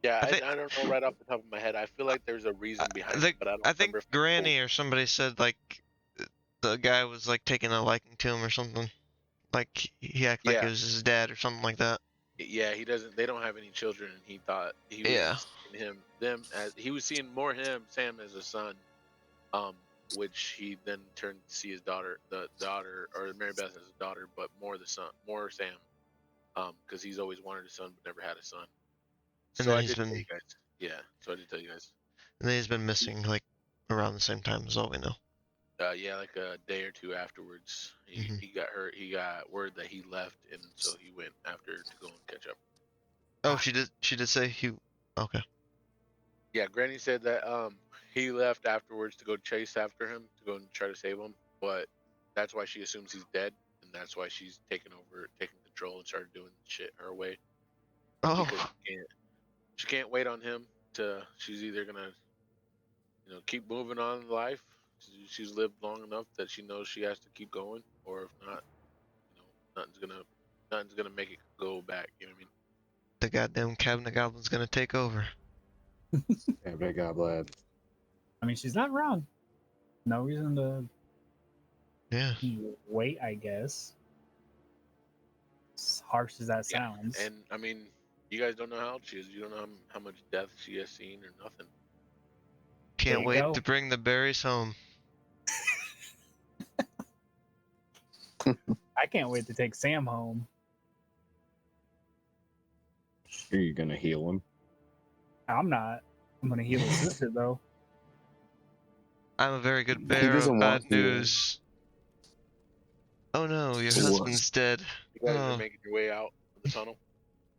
Yeah,
I think
I don't know right off the top of my head. I feel like there's a reason behind
I
it, but I don't
think
remember if it's
Granny or somebody said like the guy was like taking a liking to him or something. Like he acted like it
Yeah,
was his dad or something like that.
yeah. He doesn't. They don't have any children, and he thought he was
Yeah.
seeing he was seeing more Sam as a son, which he then turned to see his daughter, the daughter, or Mary Beth as a daughter, but more the son, more Sam, because he's always wanted a son but never had a son.
And
So
then
I
he's
did tell
been
you guys. Yeah, so I did tell you guys.
missing like around the same time as all we know.
Yeah, like a day or two afterwards,
Mhm.
he got hurt. He got word that he left, and so he went after to go and catch up.
Oh, she did say he. Okay.
Yeah, Granny said that he left afterwards to go chase after him to go and try to save him, but that's why she assumes he's dead, and that's why she's taking control and started doing shit her way
Oh.
because she can't wait on him to. She's either gonna keep moving on in life. She's lived long enough that she knows she has to keep going, or if not, nothing's gonna make it go back. You know what I mean?
The goddamn cabinet goblin's gonna take over.
Yeah, big God, lad.
I mean, she's not wrong. No reason to
Yeah.
wait, I guess. As harsh as that
Yeah,
sounds.
and I mean, you guys don't know how old she is. You don't know how much death she has seen or nothing.
There
Can't
you
wait
go.
to bring the berries home.
I can't wait to take Sam home.
Are you gonna heal him?
I'm not. I'm gonna heal his sister though.
I'm a very good
He
bearer
doesn't
of bad
want healing.
news. Oh no, your
What?
husband's dead.
You guys are
Oh.
making your way out of the tunnel.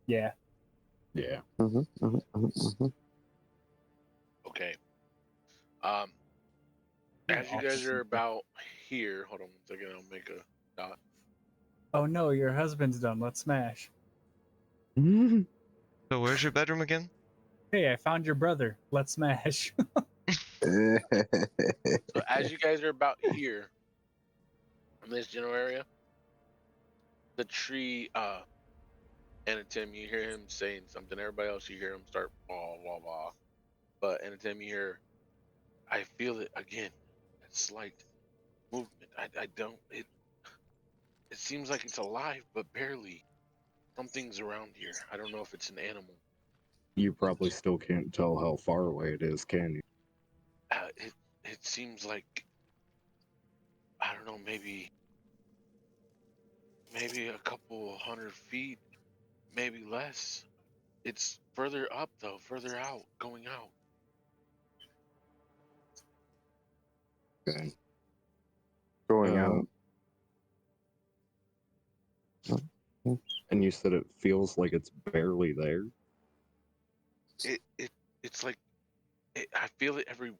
Yeah.
Yeah.
Okay. Um, as you guys are about here, hold on 1 second. I'll make a dot.
Oh no, your husband's done. Let's smash.
So where's your bedroom again?
Hey, I found your brother. Let's smash.
So as you guys are about here in this general area, the tree, and Tim, you hear him saying something. Everybody else, you hear him start blah blah blah. But and Tim, you hear, I feel it again. That slight movement. I don't. It seems like it's alive, but barely. Something's around here. I don't know if it's an animal.
You probably still can't tell how far away it is, can you?
It seems like, I don't know, maybe a couple 100 feet, maybe less. It's further up though, further out, going out.
Okay.
Going out.
And you said it feels like it's barely there?
It's like I feel it every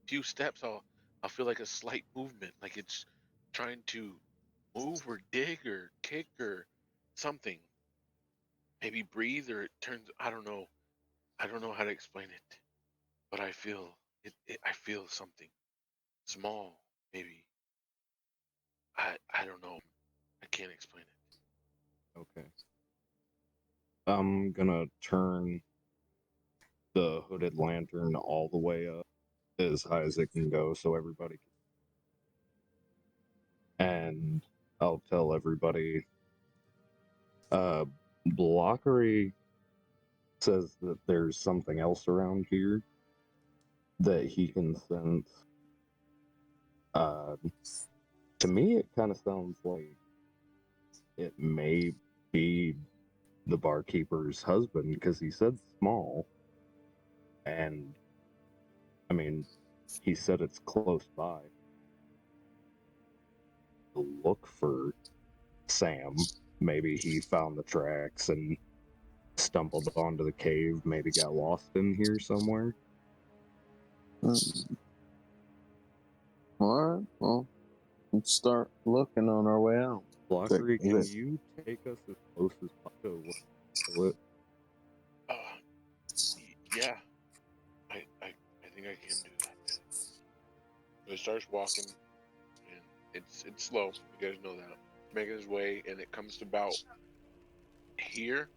few steps. I'll feel like a slight movement, like it's trying to move or dig or kick or something. Maybe breathe or it turns. I don't know. I don't know how to explain it, but I feel it. I feel something small, maybe. I don't know. I can't explain it.
Okay. I'm gonna turn the hooded lantern all the way up as high as it can go so everybody can. And I'll tell everybody Blockery says that there's something else around here that he can sense. To me, it kind of sounds like it may be the barkeeper's husband because he said small. And, I mean, he said it's close by. Look for Sam. Maybe he found the tracks and stumbled onto the cave, maybe got lost in here somewhere.
Alright, well, let's start looking on our way out.
Blockery, can you take us as close as possible?
Yeah, starts walking, and it's slow. You guys know that. Making his way, and it comes to about here,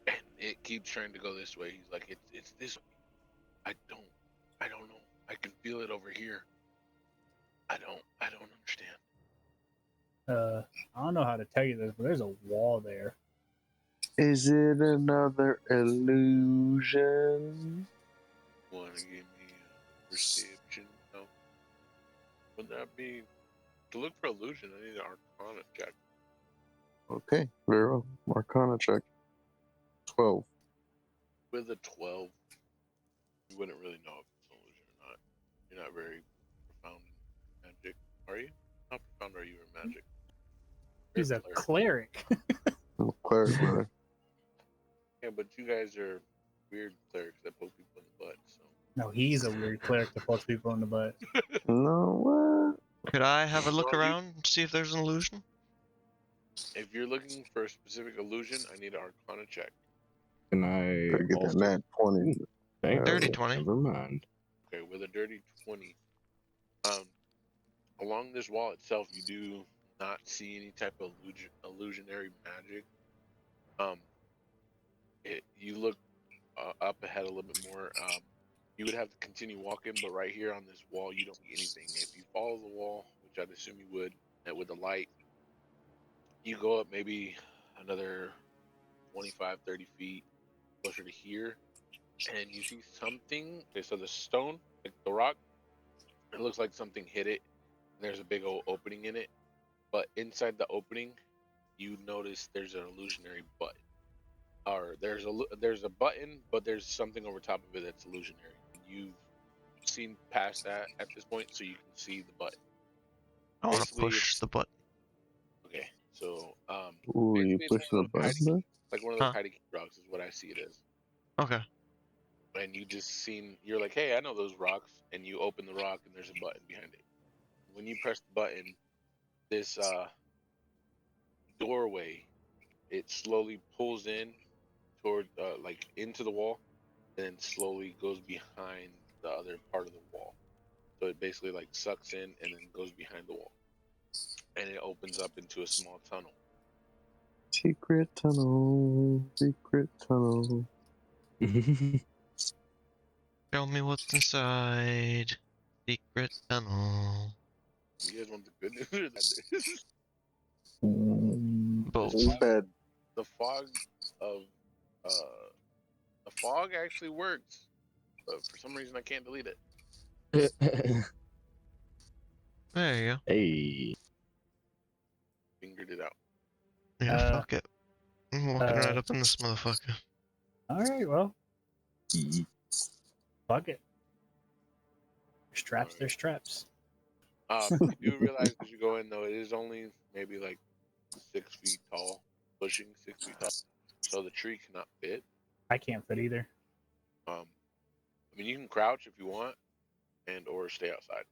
and it keeps trying to go this way. He's like, it's this way. I don't know. I can feel it over here. I don't understand.
I don't know how to tell you this, but there's a wall there.
Is it another illusion?
Want to give me a perception? No. Would that be to look for illusion? I need an Arcana check.
Okay, very well. Arcana check. 12.
With a 12, you wouldn't really know if it's an illusion or not. You're not very profound in magic, are you? How profound are you in magic?
He's a cleric.
I'm a cleric, brother.
Yeah, but you guys are weird clerics that poke people in the butt. So
No, he's a weird cleric that pokes people in the butt.
No, what?
Could I have a look
Well, you-
around and see if there's an illusion?
if you're looking for a specific illusion, I need an Arcana check.
Can I
Better get that
also...
nat 20.
Thank
Dirty
you.
20.
Never mind.
Okay, with a dirty 20. Along this wall itself, you do not see any type of illusionary magic. You look up ahead a little bit more. You would have to continue walking, but right here on this wall, you don't see anything. If you follow the wall, which I'd assume you would, and with the light, you go up maybe another 25, 30 feet closer to here, and you see something. Okay, so the stone, like the rock, it looks like something hit it. And there's a big old opening in it, but inside the opening, you notice there's an illusionary button. Or there's a button, but there's something over top of it that's illusionary. You've seen past that at this point, so you can see the button.
I want to
Basically,
push the button.
Okay, so
Ooh, you
basically it's
push the button?
like one of those
Huh.
hidey rocks is what I see it as.
Okay.
And you just you're like, hey, I know those rocks, and you open the rock, and there's a button behind it. When you press the button, this doorway, it slowly pulls in toward like into the wall, and then slowly goes behind the other part of the wall. So it basically like sucks in and then goes behind the wall, and it opens up into a small tunnel.
Secret tunnel. Secret tunnel.
Show me what's inside. Secret tunnel.
You guys want the good news or the bad news?
Both.
It's bad.
The fog of the fog actually works, but for some reason I can't delete it.
There you go.
Hey.
Fingered it out.
Yeah, fuck it. I'm walking right up in this motherfucker.
All right, well, fuck it. There's traps. There's traps.
You do realize as you go in though, it is only maybe like 6 feet tall, pushing 6 feet tall, so the tree cannot fit.
I can't fit either.
I mean, you can crouch if you want, and or stay outside.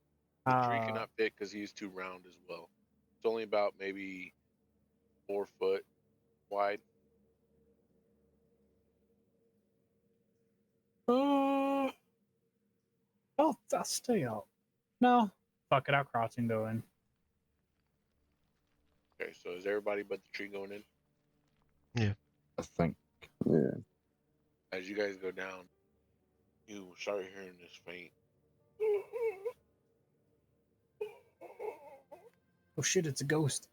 The tree cannot fit because he's too round as well. It's only about maybe 4 foot wide.
I'll stay out. No, fuck it. I'll crouch and go in.
Okay, so is everybody but the tree going in?
I think.
Yeah.
As you guys go down, you start hearing this faint.
Oh shit! It's a ghost.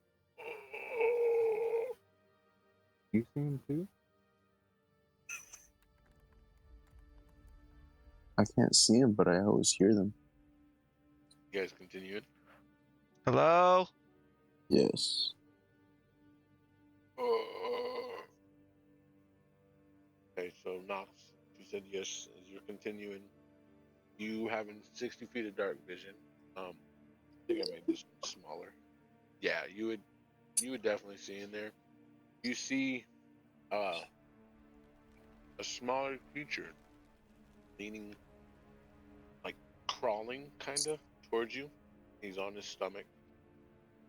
You see him too?
I can't see them, but I always hear them.
You guys continuing?
Hello?
Yes.
Okay, so Knox, you said yes. As you're continuing, you having 60 feet of dark vision. I think I made this one smaller. Yeah, you would definitely see in there. You see a smaller creature leaning, like crawling kind of towards you. He's on his stomach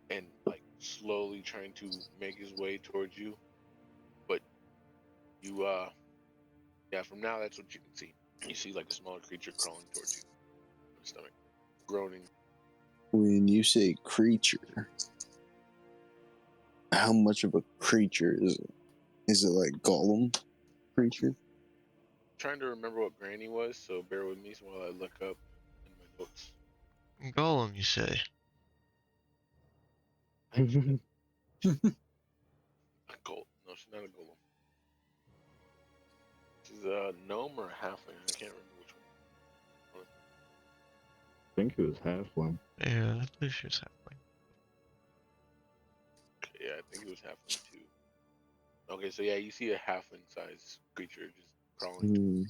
and like slowly trying to make his way towards you. But you from now that's what you can see. You see like a smaller creature crawling towards you on his stomach, groaning
When you say creature, how much of a creature is it? Is it like Gollum creature?
Trying to remember what Granny was, so bear with me while I look up in my books.
Golem, you say?
A golem. No, she's not a golem. She's a gnome or a halfling. I can't remember which one.
I think it was halfling.
Yeah, I believe she was halfling.
Okay, yeah, I think it was halfling too. Okay, so yeah, you see a halfling-sized creature just crawling,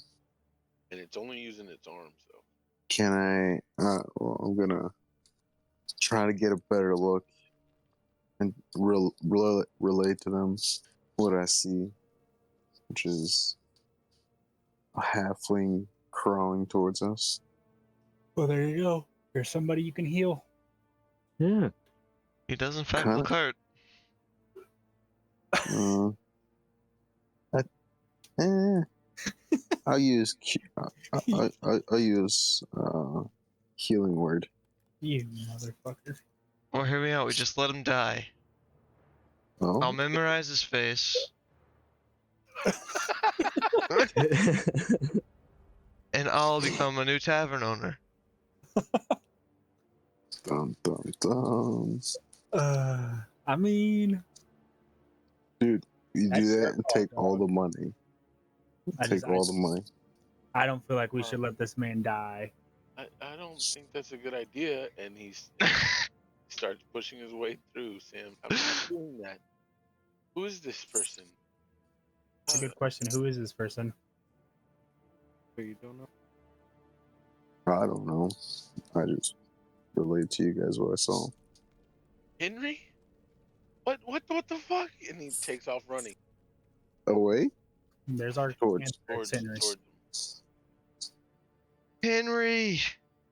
and it's only using its arms though.
Can I? Well, I'm gonna try to get a better look and relate to them what I see, which is a halfling crawling towards us.
Well, there you go. There's somebody you can heal.
Yeah.
He does in fact
Kinda.
look hurt.
I'll use I'll use healing word.
You motherfucker.
Well, hear me out. We just let him die.
Oh,
I'll memorize his face, and I'll become a new tavern owner.
dum dum dum.
I mean,
Dude, you
that's
do
your
that and
fault,
take all
dog.
the money.
I
Take
just-
all the money.
I don't feel like we should let this man die.
I don't think that's a good idea, and he starts pushing his way through. Sam, I'm not doing that. Who is this person?
It's a good question. Who is this person?
You don't know.
I don't know. I just relate to you guys what I saw.
Henry? What the fuck? And he takes off running
Away?
There's our
Towards-
answer,
towards
Henry.
him.
Henry,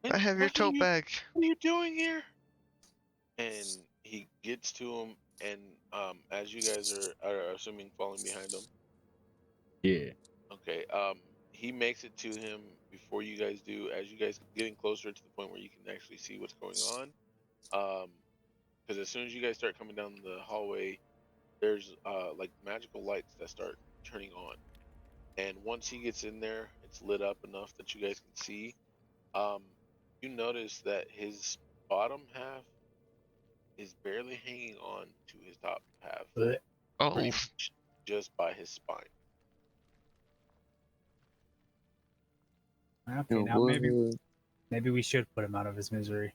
I have your tote bag.
What are you doing here? And he gets to him, and as you guys are assuming following behind him,
Yeah.
okay, he makes it to him before you guys do. As you guys getting closer to the point where you can actually see what's going on, because as soon as you guys start coming down the hallway, there's like magical lights that start turning on, and once he gets in there, it's lit up enough that you guys can see. You notice that his bottom half is barely hanging on to his top half,
Oh,
pretty much just by his spine.
Okay,
Yo,
now
what?
maybe we should put him out of his misery.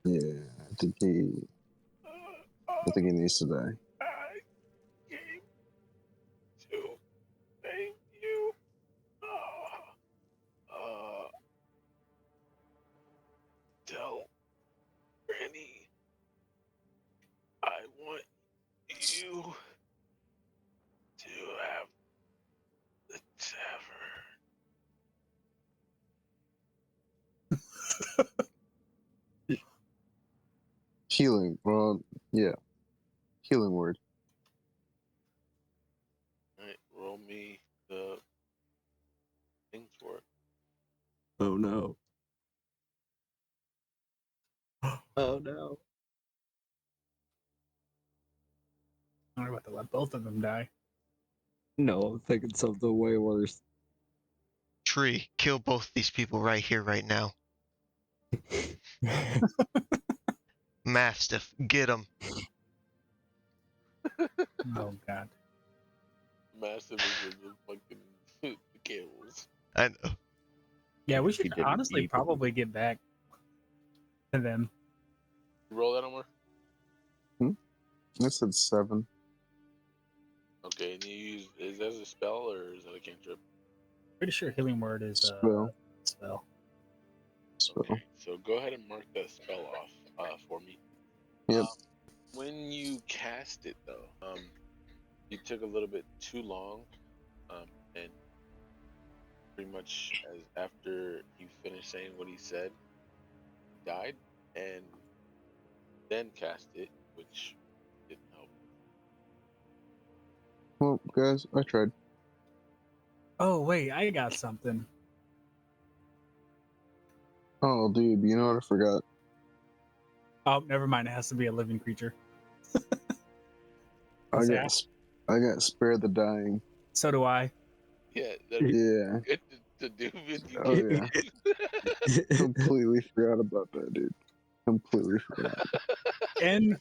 Yeah, I think he needs to die.
I came to thank you. Tell Granny I want you to have the tavern.
Healing. Well, yeah. Healing word.
Alright, roll me the things for it.
Oh no. Oh no.
I'm about to let both of them die.
No, I'm thinking something way worse.
Tree, kill both these people right here, right now. Mastiff, get him.
Oh god.
Massive is in the fucking the cables.
I know.
Yeah, we
If he
should
didn't
honestly
eat-
probably get back to them.
You roll that, Omar?
I said 7.
Okay, and you use, is that a spell or is that a cantrip?
Pretty sure healing word is
Spell.
spell.
Spell.
Okay, so go ahead and mark that spell off for me.
Yep.
When you cast it though, you took a little bit too long, and pretty much as after he finished saying what he said, he died, and then cast it, which didn't help.
Well, guys, I tried.
Oh wait, I got something.
Oh, dude, you know what I forgot?
Oh, never mind. It has to be a living creature.
I
Say,
got spare the dying.
so do I.
Yeah, that's
Yeah.
good to do with you.
Oh yeah. Completely forgot about that, dude. Completely forgot.
In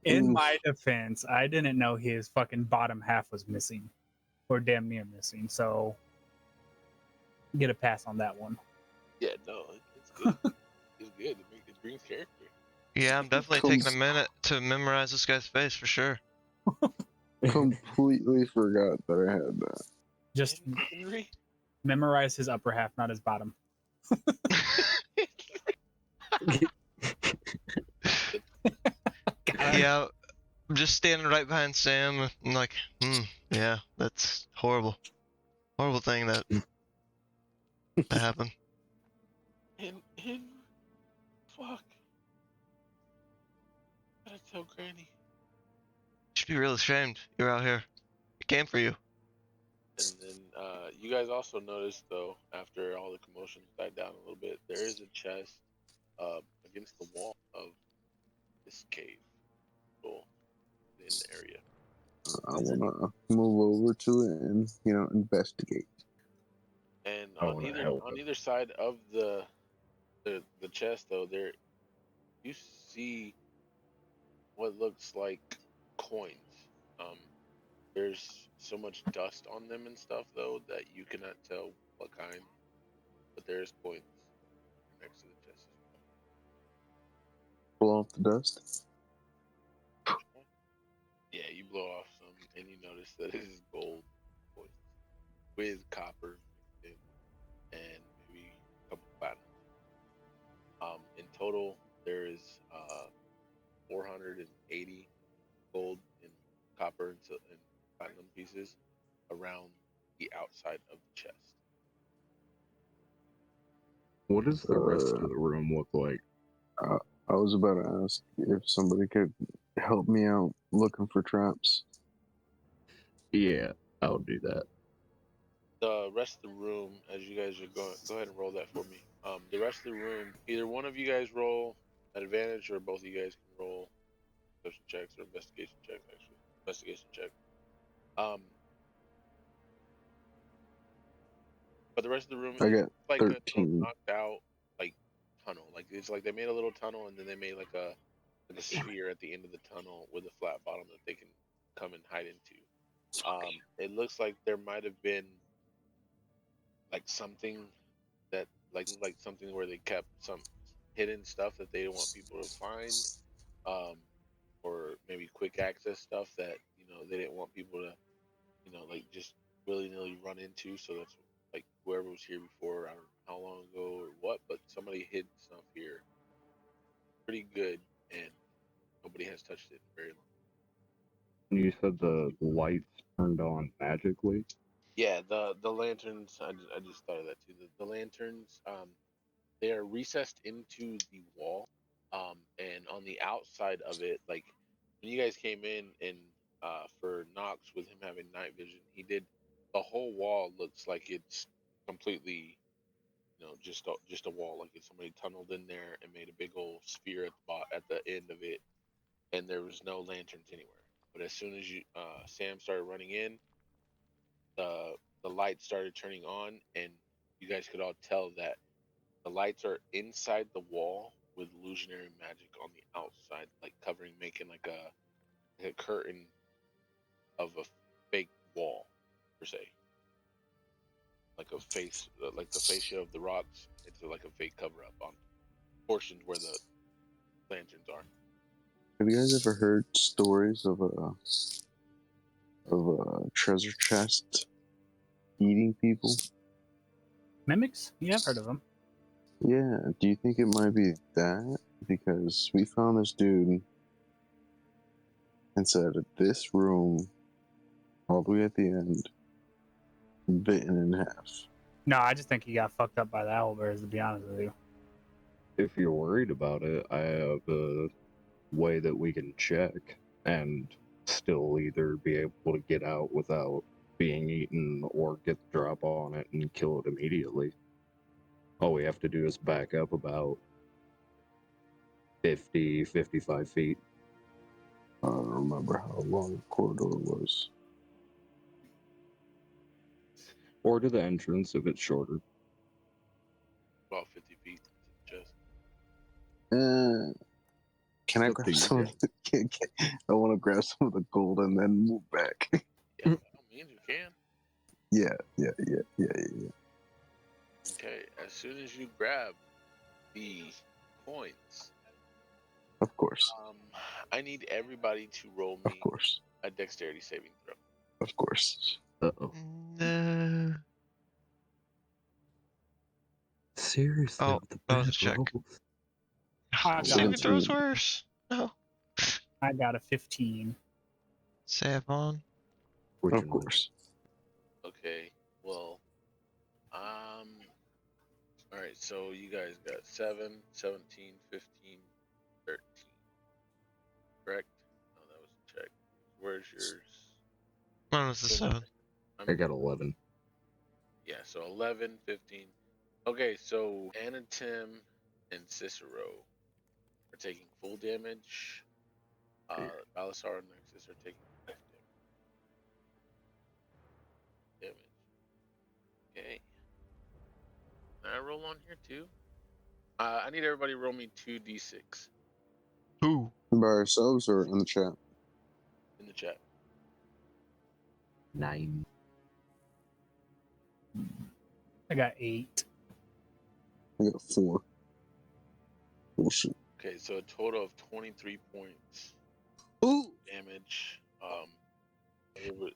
Oof.
my defense, I didn't know his fucking bottom half was missing, or damn near missing. So get a pass on that one.
Yeah, no, it's good. It's good. It brings character.
Yeah, I'm definitely taking a minute to memorize this guy's face for sure.
Completely forgot that I had that.
Just
Henry.
memorize his upper half, not his bottom.
Yeah, I'm just standing right behind Sam and like, yeah, that's horrible. Horrible thing that happened.
And fuck. Gotta tell Granny.
You should be real ashamed. You're out here. It came for you.
And then you guys also noticed, though, after all the commotion died down a little bit, there is a chest against the wall of this cave in the area.
I wanna move over to it and investigate.
And
I
on
wanna
either
help
on
him.
either side of the chest, though, there you see what looks like coins. There's so much dust on them and stuff, though, that you cannot tell what kind. But there's coins next to the chest.
Blow off the dust.
Yeah, you blow off some, and you notice that it is gold coins with copper mixed in, and maybe a couple platinum. In total, there is 480 gold and copper and platinum pieces around the outside of the chest.
What does the rest of the room look like?
I was about to ask if somebody could help me out looking for traps.
Yeah, I'll do that.
The rest of the room, as you guys are going, go ahead and roll that for me. The rest of the room, either one of you guys roll at advantage, or both of you guys can roll social checks or investigation checks. Actually, investigation check. But the rest of the room
I
is
got
like a little
13.
knocked out, like tunnel. Like it's like they made a little tunnel, and then they made like a sphere at the end of the tunnel with a flat bottom that they can come and hide into. It looks like there might have been like something that like something where they kept some hidden stuff that they didn't want people to find, or maybe quick access stuff that they didn't want people to like just willy nilly run into. So that's like whoever was here before, I don't know how long ago or what, but somebody hid stuff here pretty good, and nobody has touched it very long.
You said the lights turned on magically?
Yeah, the lanterns. I just thought of that too. The lanterns, they are recessed into the wall, and on the outside of it, like when you guys came in, and for Knox with him having night vision, he did the whole wall looks like it's completely, just a wall, like if somebody tunneled in there and made a big old sphere at the end of it, and there was no lanterns anywhere. But as soon as Sam started running in, the lights started turning on, and you guys could all tell that the lights are inside the wall with illusionary magic on the outside, like covering, making like a curtain of a fake wall, per se, like a face, like the fascia of the rocks. It's like a fake cover up on portions where the lanterns are.
Have you guys ever heard stories of a treasure chest eating people?
Mimics? Yeah, I've heard of them.
Yeah. Do you think it might be that? Because we found this dude inside of this room, all the way at the end, bitten in half.
No, I just think he got fucked up by the owlbears, to be honest with you.
If you're worried about it, I have a way that we can check and still either be able to get out without being eaten or get the drop on it and kill it immediately. All we have to do is back up about 50, 55 feet.
I don't remember how long the corridor was.
Or to the entrance if it's shorter.
About 50 feet to the chest.
Can I
Up
grab
to you,
some of
yeah.
the, I want to grab some of the gold and then move back.
Yeah, by all means, you can.
Yeah.
Okay, as soon as you grab the coins,
Of course.
I need everybody to roll
Of
me
course.
a dexterity saving throw.
Of course.
Uh-oh.
No.
Seriously,
Oh,
with the
that was
bad
a check.
rolls.
I got
Saving
a
throws
17.
worse. No.
I got a 15.
Save on.
Of
Fortunately.
course.
Okay, well, all right, so you guys got 7, 17, 15, 13. Correct? No, that was a check. Where's yours?
Mine was the 7.
I got 11.
Yeah, so 11, 15. Okay, so Anna, Tim, and Cicero are taking full damage. Balasar and Nexus are taking half damage. Okay. Can I roll on here too? I need everybody to roll me 2d6
Who?
By ourselves or in the chat?
in the chat.
9.
I got 8.
I got 4. Oh shit.
Okay, so a total of 23 points
Ooh!
damage.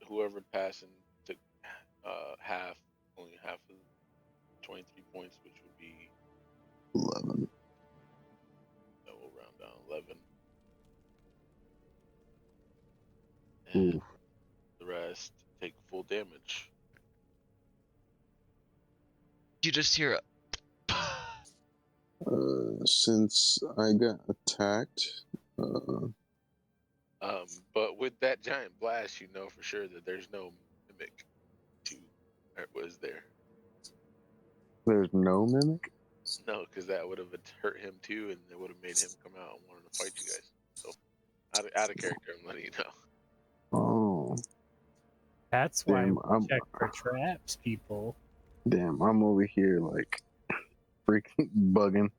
Whoever passed and took half, only half of 23 points, which would be
11.
that will round down 11. And
Ooh.
the rest take full damage.
You just hear a.
Since I got attacked,
But with that giant blast, you know for sure that there's no mimic to was there.
there's no mimic?
No, because that would have hurt him too, and it would have made him come out and wanted to fight you guys. So out of character, I'm letting you know.
Oh,
That's why
damn,
we check for traps, people.
I'm over here like freaking bugging.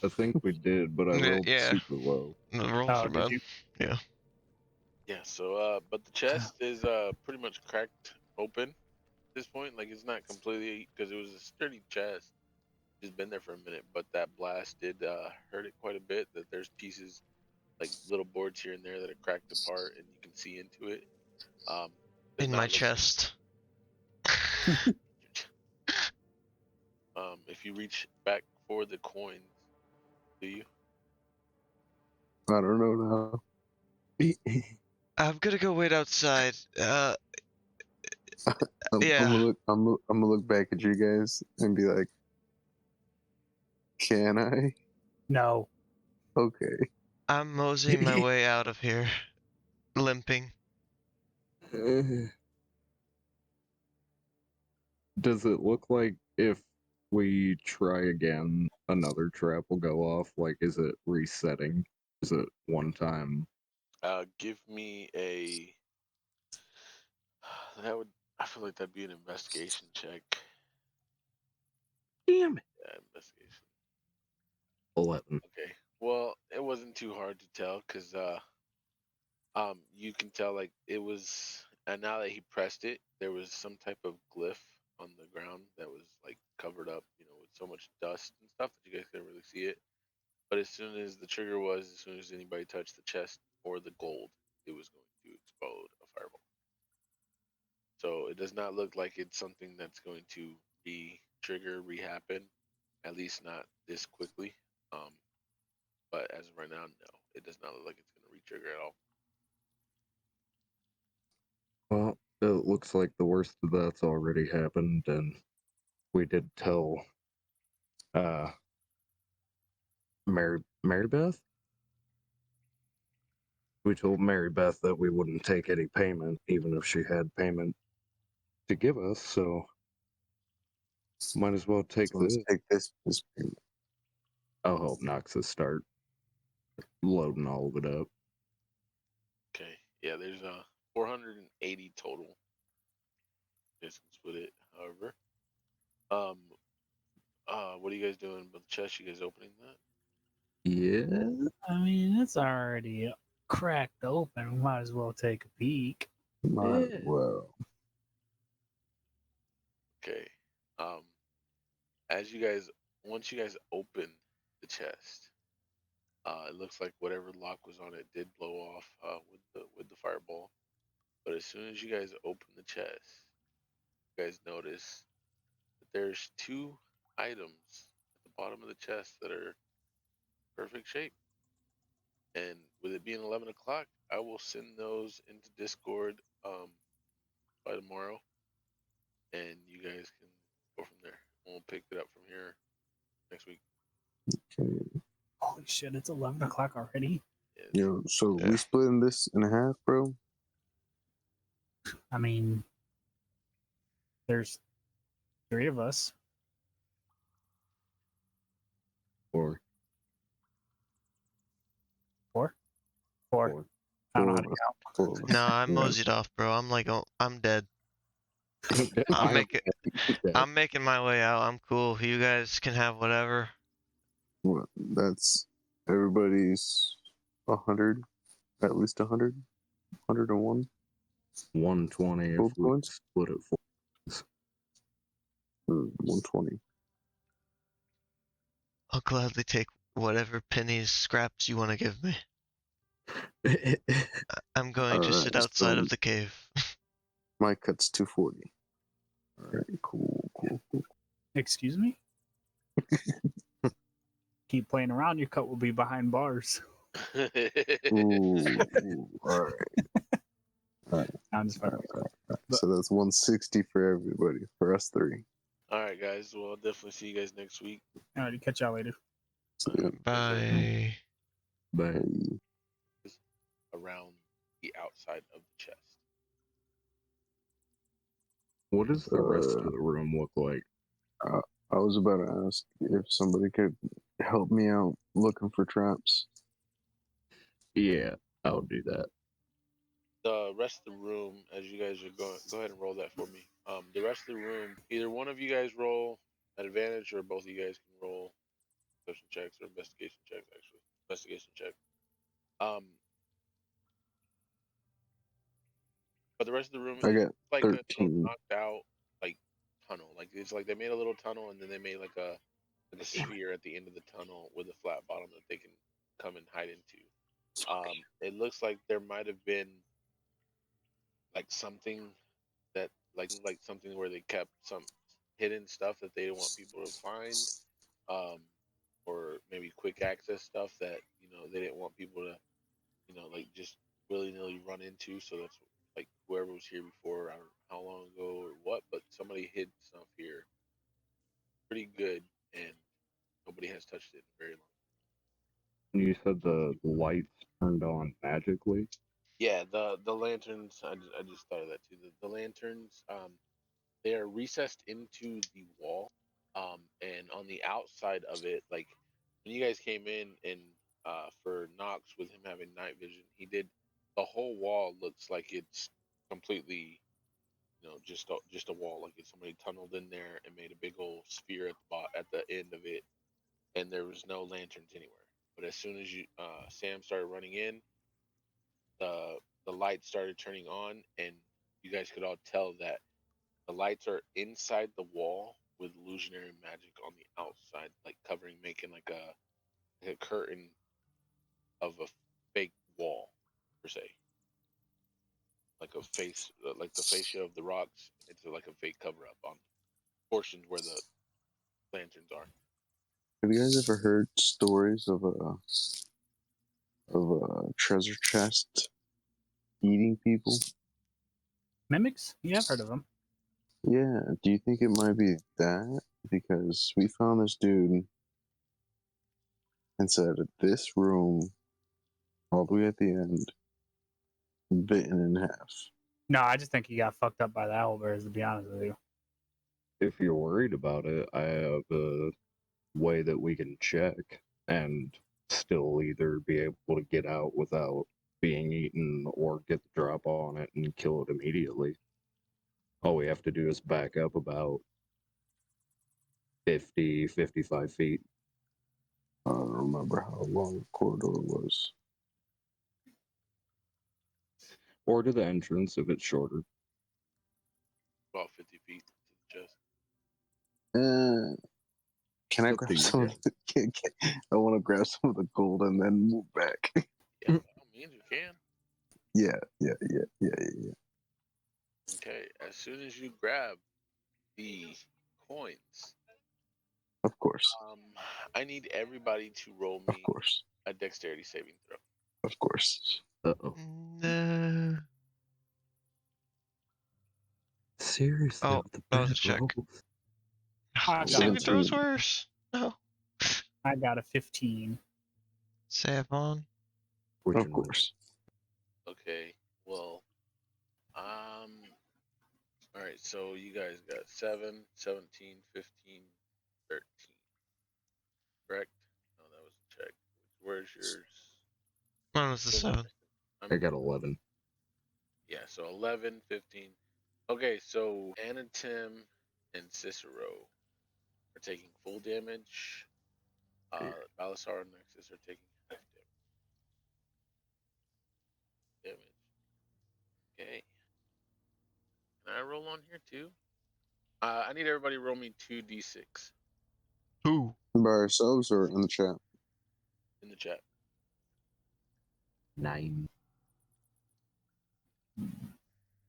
I think we did, but I rolled
Yeah.
super low.
The rolls
Oh,
are
did
bad.
you?
Yeah.
Yeah. So, but the chest is pretty much cracked open at this point. Like it's not completely because it was a sturdy chest. It's been there for a minute, but that blast did hurt it quite a bit. That there's pieces like little boards here and there that are cracked apart, and you can see into it. Does
In
not
my
look-
chest.
If you reach back for the coins, do you?
I don't know now.
I'm gonna go wait outside.
I'm
Yeah.
gonna look back at you guys and be like, can I?
No.
Okay.
I'm moseying my way out of here. Limping.
Does it look like if we try again, another trap will go off? Like, is it resetting? Is it one time?
Give me a. That would. I feel like that'd be an investigation check.
Damn it.
Yeah, investigation.
11.
Okay. Well, it wasn't too hard to tell because you can tell like it was. And now that he pressed it, there was some type of glyph on the ground that was like covered up, with so much dust and stuff that you guys couldn't really see it. But as soon as the trigger was, as soon as anybody touched the chest or the gold, it was going to explode a fireball. So it does not look like it's something that's going to re-happen, at least not this quickly. But as of right now, no, it does not look like it's going to re-trigger at all.
Well, it looks like the worst of that's already happened, and we did tell Mary Beth? We told Mary Beth that we wouldn't take any payment, even if she had payment to give us, so might as well take
So let's
this.
take this payment.
I'll help Noxus start. Loading all of it up.
Okay. Yeah, there's 480 total distance with it. However, what are you guys doing with the chest? You guys opening that?
Yeah.
I mean, it's already cracked open. We might as well take a peek.
Might as well.
Okay. Um, as you guys, once you guys open the chest, it looks like whatever lock was on it did blow off with the fireball. But as soon as you guys open the chest, you guys notice that there's two items at the bottom of the chest that are perfect shape. And with it being 11 o'clock, I will send those into Discord by tomorrow, and you guys can go from there. We'll pick it up from here next week.
Okay.
Holy shit, it's 11 o'clock already.
Yeah,
Yo, so
Yeah.
we splitting this in half, bro?
I mean, there's 3 of us.
Or
4? 4.
Four.
I don't know how
Four
to
of us.
count.
4 of us.
No, I
Yeah.
moseyed off, bro. I'm like, oh, I'm dead.
I'm
I'm making my way out. I'm cool. You guys can have whatever.
What? That's everybody's 100, at least 100, 101
120 if
gold
we
coins.
split it
120.
I'll gladly take whatever pennies, scraps you want to give me.
4.
I'm going to
Alright,
sit outside
so
of the cave.
my cut's 240. Alright, cool.
Excuse me? Keep playing around, your cut will be behind bars.
Ooh, alright.
I'm just fucking.
So that's 160 for everybody, for us 3.
All right, guys. Well, I'll definitely see you guys next week.
Alrighty, catch y'all later.
So, yeah.
Bye.
But
Around the outside of the chest.
what does the rest of the room look like?
I was about to ask if somebody could help me out looking for traps.
Yeah, I'll do that.
The rest of the room, as you guys are going, go ahead and roll that for me. The rest of the room, either one of you guys roll at advantage, or both of you guys can roll perception checks or investigation checks. Actually, investigation check. But the rest of the room
I
is
got
like a little
13.
knocked out, like tunnel. Like it's like they made a little tunnel and then they made like a sphere at the end of the tunnel with a flat bottom that they can come and hide into. It looks like there might have been like something that like something where they kept some hidden stuff that they didn't want people to find, or maybe quick access stuff that they didn't want people to like just willy nilly run into. So that's like whoever was here before, I don't know how long ago or what, but somebody hid stuff here pretty good, and nobody has touched it in very long.
You said the lights turned on magically?
Yeah, the lanterns. I just thought of that too. The lanterns, they are recessed into the wall, and on the outside of it, like when you guys came in, and for Knox with him having night vision, he did the whole wall looks like it's completely, just a wall, like if somebody tunneled in there and made a big old sphere at the end of it, and there was no lanterns anywhere. But as soon as Sam started running in, the lights started turning on, and you guys could all tell that the lights are inside the wall with illusionary magic on the outside, like covering, making like a curtain of a fake wall, per se, like a face, like the fascia of the rocks. It's like a fake cover up on portions where the lanterns are.
Have you guys ever heard stories of a treasure chest eating people?
Mimics? Yeah, I've heard of them.
Yeah, do you think it might be that? Because we found this dude inside of this room, all the way at the end, bitten in half.
No, I just think he got fucked up by the owlbears, to be honest with you.
If you're worried about it, I have a way that we can check. And still either be able to get out without being eaten or get the drop on it and kill it immediately. All we have to do is back up about 50, 55 feet.
I don't remember how long the corridor was.
Or to the entrance if it's shorter.
About 50 feet to the chest.
Can I
Up
grab
to you
some of
guys.
the, I want to grab some of the gold and then move back.
Yeah, by all means, you can.
Yeah.
Okay, as soon as you grab the coins,
Of course.
I need everybody to roll
Of
me
course.
a dexterity saving throw.
Of course.
Uh-oh.
No.
Seriously,
Oh,
with the
that was a
bad
check.
rolls.
I got
Saving
it.
throws worse. No.
I got a 15.
Save on.
Of course.
Okay, well, all right, so you guys got 7, 17, 15, 13. Correct? No, that was a check. Where's yours?
Mine was the 7.
I'm-
I got 11.
Yeah, so 11, 15. Okay, so Anna, Tim, and Cicero are taking full damage. Balasar and Nexus are taking half damage. Okay. Can I roll on here too? I need everybody to roll me 2d6
Who?
By ourselves or in the chat?
in the chat.
9.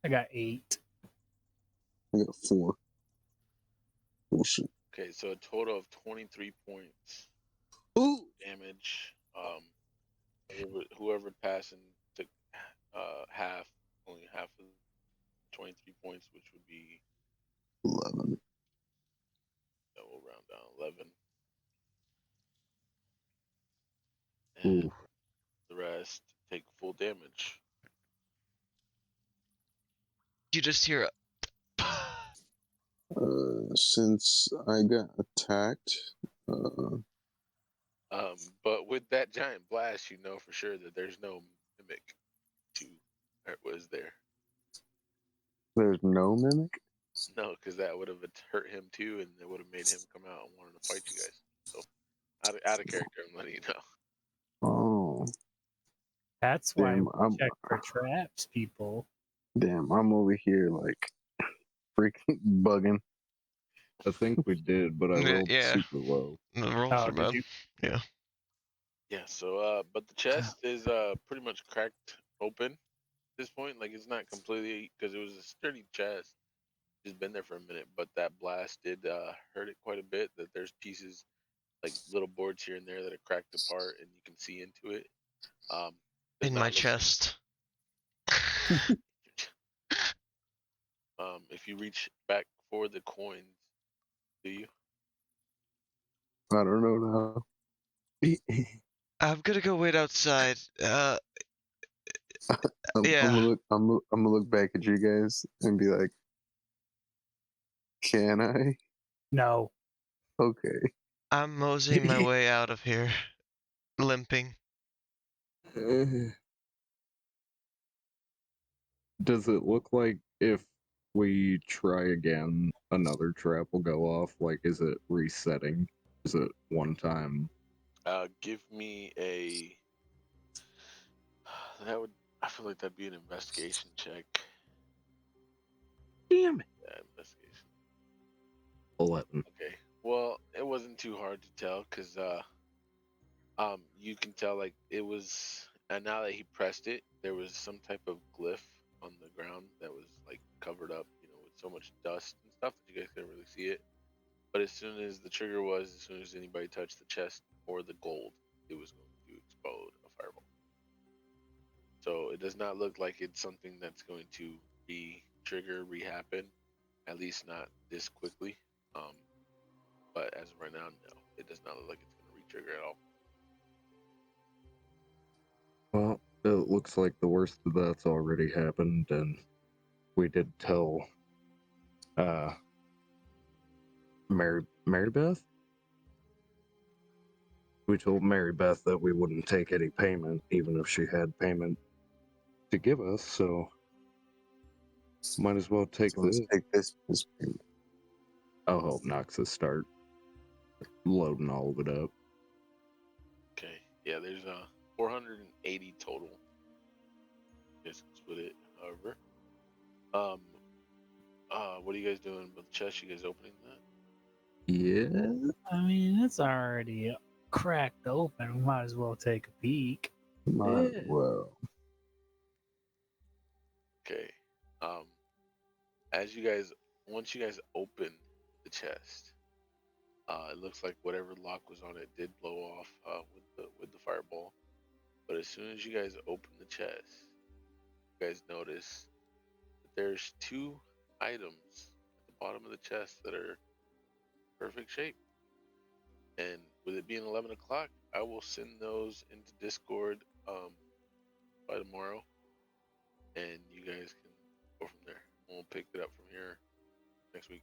I got 8.
I got 4. Bullshit.
Okay, so a total of 23 points
Ooh.
damage. Whoever passing took half, only half of 23 points, which would be
11.
that will round down 11. And
Ooh.
the rest take full damage.
You just hear a.
Since I got attacked,
But with that giant blast, you know for sure that there's no mimic to was there.
there's no mimic?
No, because that would have hurt him too, and it would have made him come out and wanted to fight you guys. So out of character, I'm letting you know.
Oh,
That's why
damn,
we check for traps, people.
I'm over here like freaking bugging.
I think we did, but I rolled
Yeah.
super low.
The rolls
Oh,
are
did
bad.
you?
Yeah.
Yeah. So, but the chest is pretty much cracked open at this point. Like it's not completely because it was a sturdy chest. It's been there for a minute, but that blast did hurt it quite a bit. That there's pieces like little boards here and there that are cracked apart, and you can see into it. Does
In
not
my
look-
chest.
If you reach back for the coins, do you?
I don't know now.
I'm gonna go wait outside.
I'm
Yeah.
gonna look back at you guys and be like, can I?
No.
Okay.
I'm moseying my way out of here. Limping.
Does it look like if we try again, another trap will go off? Like, is it resetting? Is it one time?
Give me a. That would. I feel like that'd be an investigation check.
Damn it.
Yeah, investigation.
11.
Okay. Well, it wasn't too hard to tell because you can tell like it was. And now that he pressed it, there was some type of glyph on the ground that was like covered up, with so much dust and stuff that you guys couldn't really see it. But as soon as the trigger was, as soon as anybody touched the chest or the gold, it was going to explode a fireball. So it does not look like it's something that's going to re-happen, at least not this quickly. But as of right now, no, it does not look like it's going to re-trigger at all.
Well, it looks like the worst of that's already happened, and we did tell Mary Beth? We told Mary Beth that we wouldn't take any payment, even if she had payment to give us, so might as well take
So let's
this.
take this payment.
I'll help Noxus start loading all of it up.
Okay. Yeah, there's 480 total. Just split it, however. What are you guys doing with the chest? You guys opening that?
Yeah.
I mean, it's already cracked open. We might as well take a peek.
Might
Yeah.
well.
Okay. Once you guys open the chest, it looks like whatever lock was on it did blow off with the fireball. But as soon as you guys open the chest, you guys notice that there's 2 items at the bottom of the chest that are perfect shape. And with it being 11 o'clock, I will send those into Discord by tomorrow, and you guys can go from there. We'll pick it up from here next week.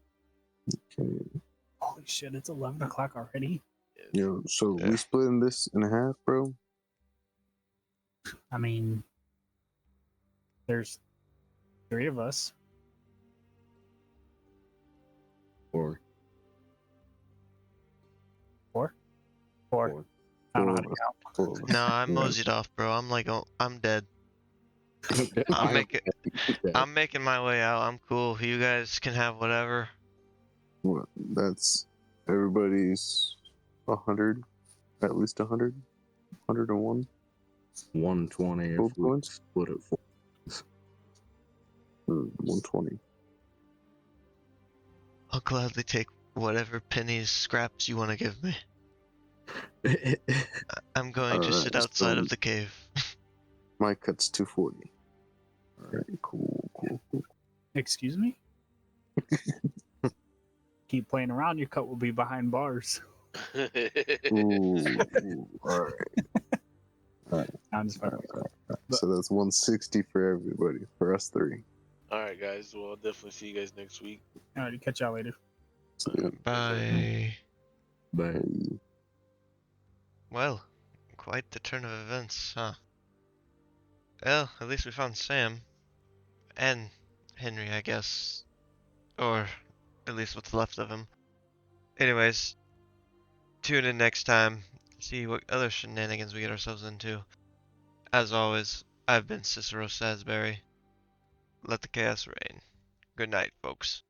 Okay.
Holy shit, it's 11 o'clock already?
Yes.
Yo, so
Yeah.
we splitting this in half, bro?
I mean, there's 3 of us.
Or
4?
Four
I don't know how
of
to
us.
count.
4 of us.
No, I
Yeah.
mosied off, bro. I'm like, oh, I'm dead.
I'm
I'm making my way out. I'm cool. You guys can have whatever.
What? That's everybody's 100, at least 100, 101
120 if
gold
we
coins.
split it 4.
120.
I'll gladly take whatever pennies, scraps you want to give me. I'm going to sit
Alright,
outside
so
of the cave.
my cut's 240. Alright, cool.
Excuse me? Keep playing around, your cut will be behind bars.
Ooh, alright.
I'm just fucking. But-
So that's 160 for everybody, for us 3.
All right, guys. Well, I'll definitely see you guys next week.
Alrighty, catch y'all later.
So, yeah.
Bye.
But
Well, quite the turn of events, huh? Well, at least we found Sam. And Henry, I guess. Or at least what's left of him. Anyways, tune in next time. See what other shenanigans we get ourselves into. As always, I've been Cicero Sasbury. Let the chaos reign. Good night, folks.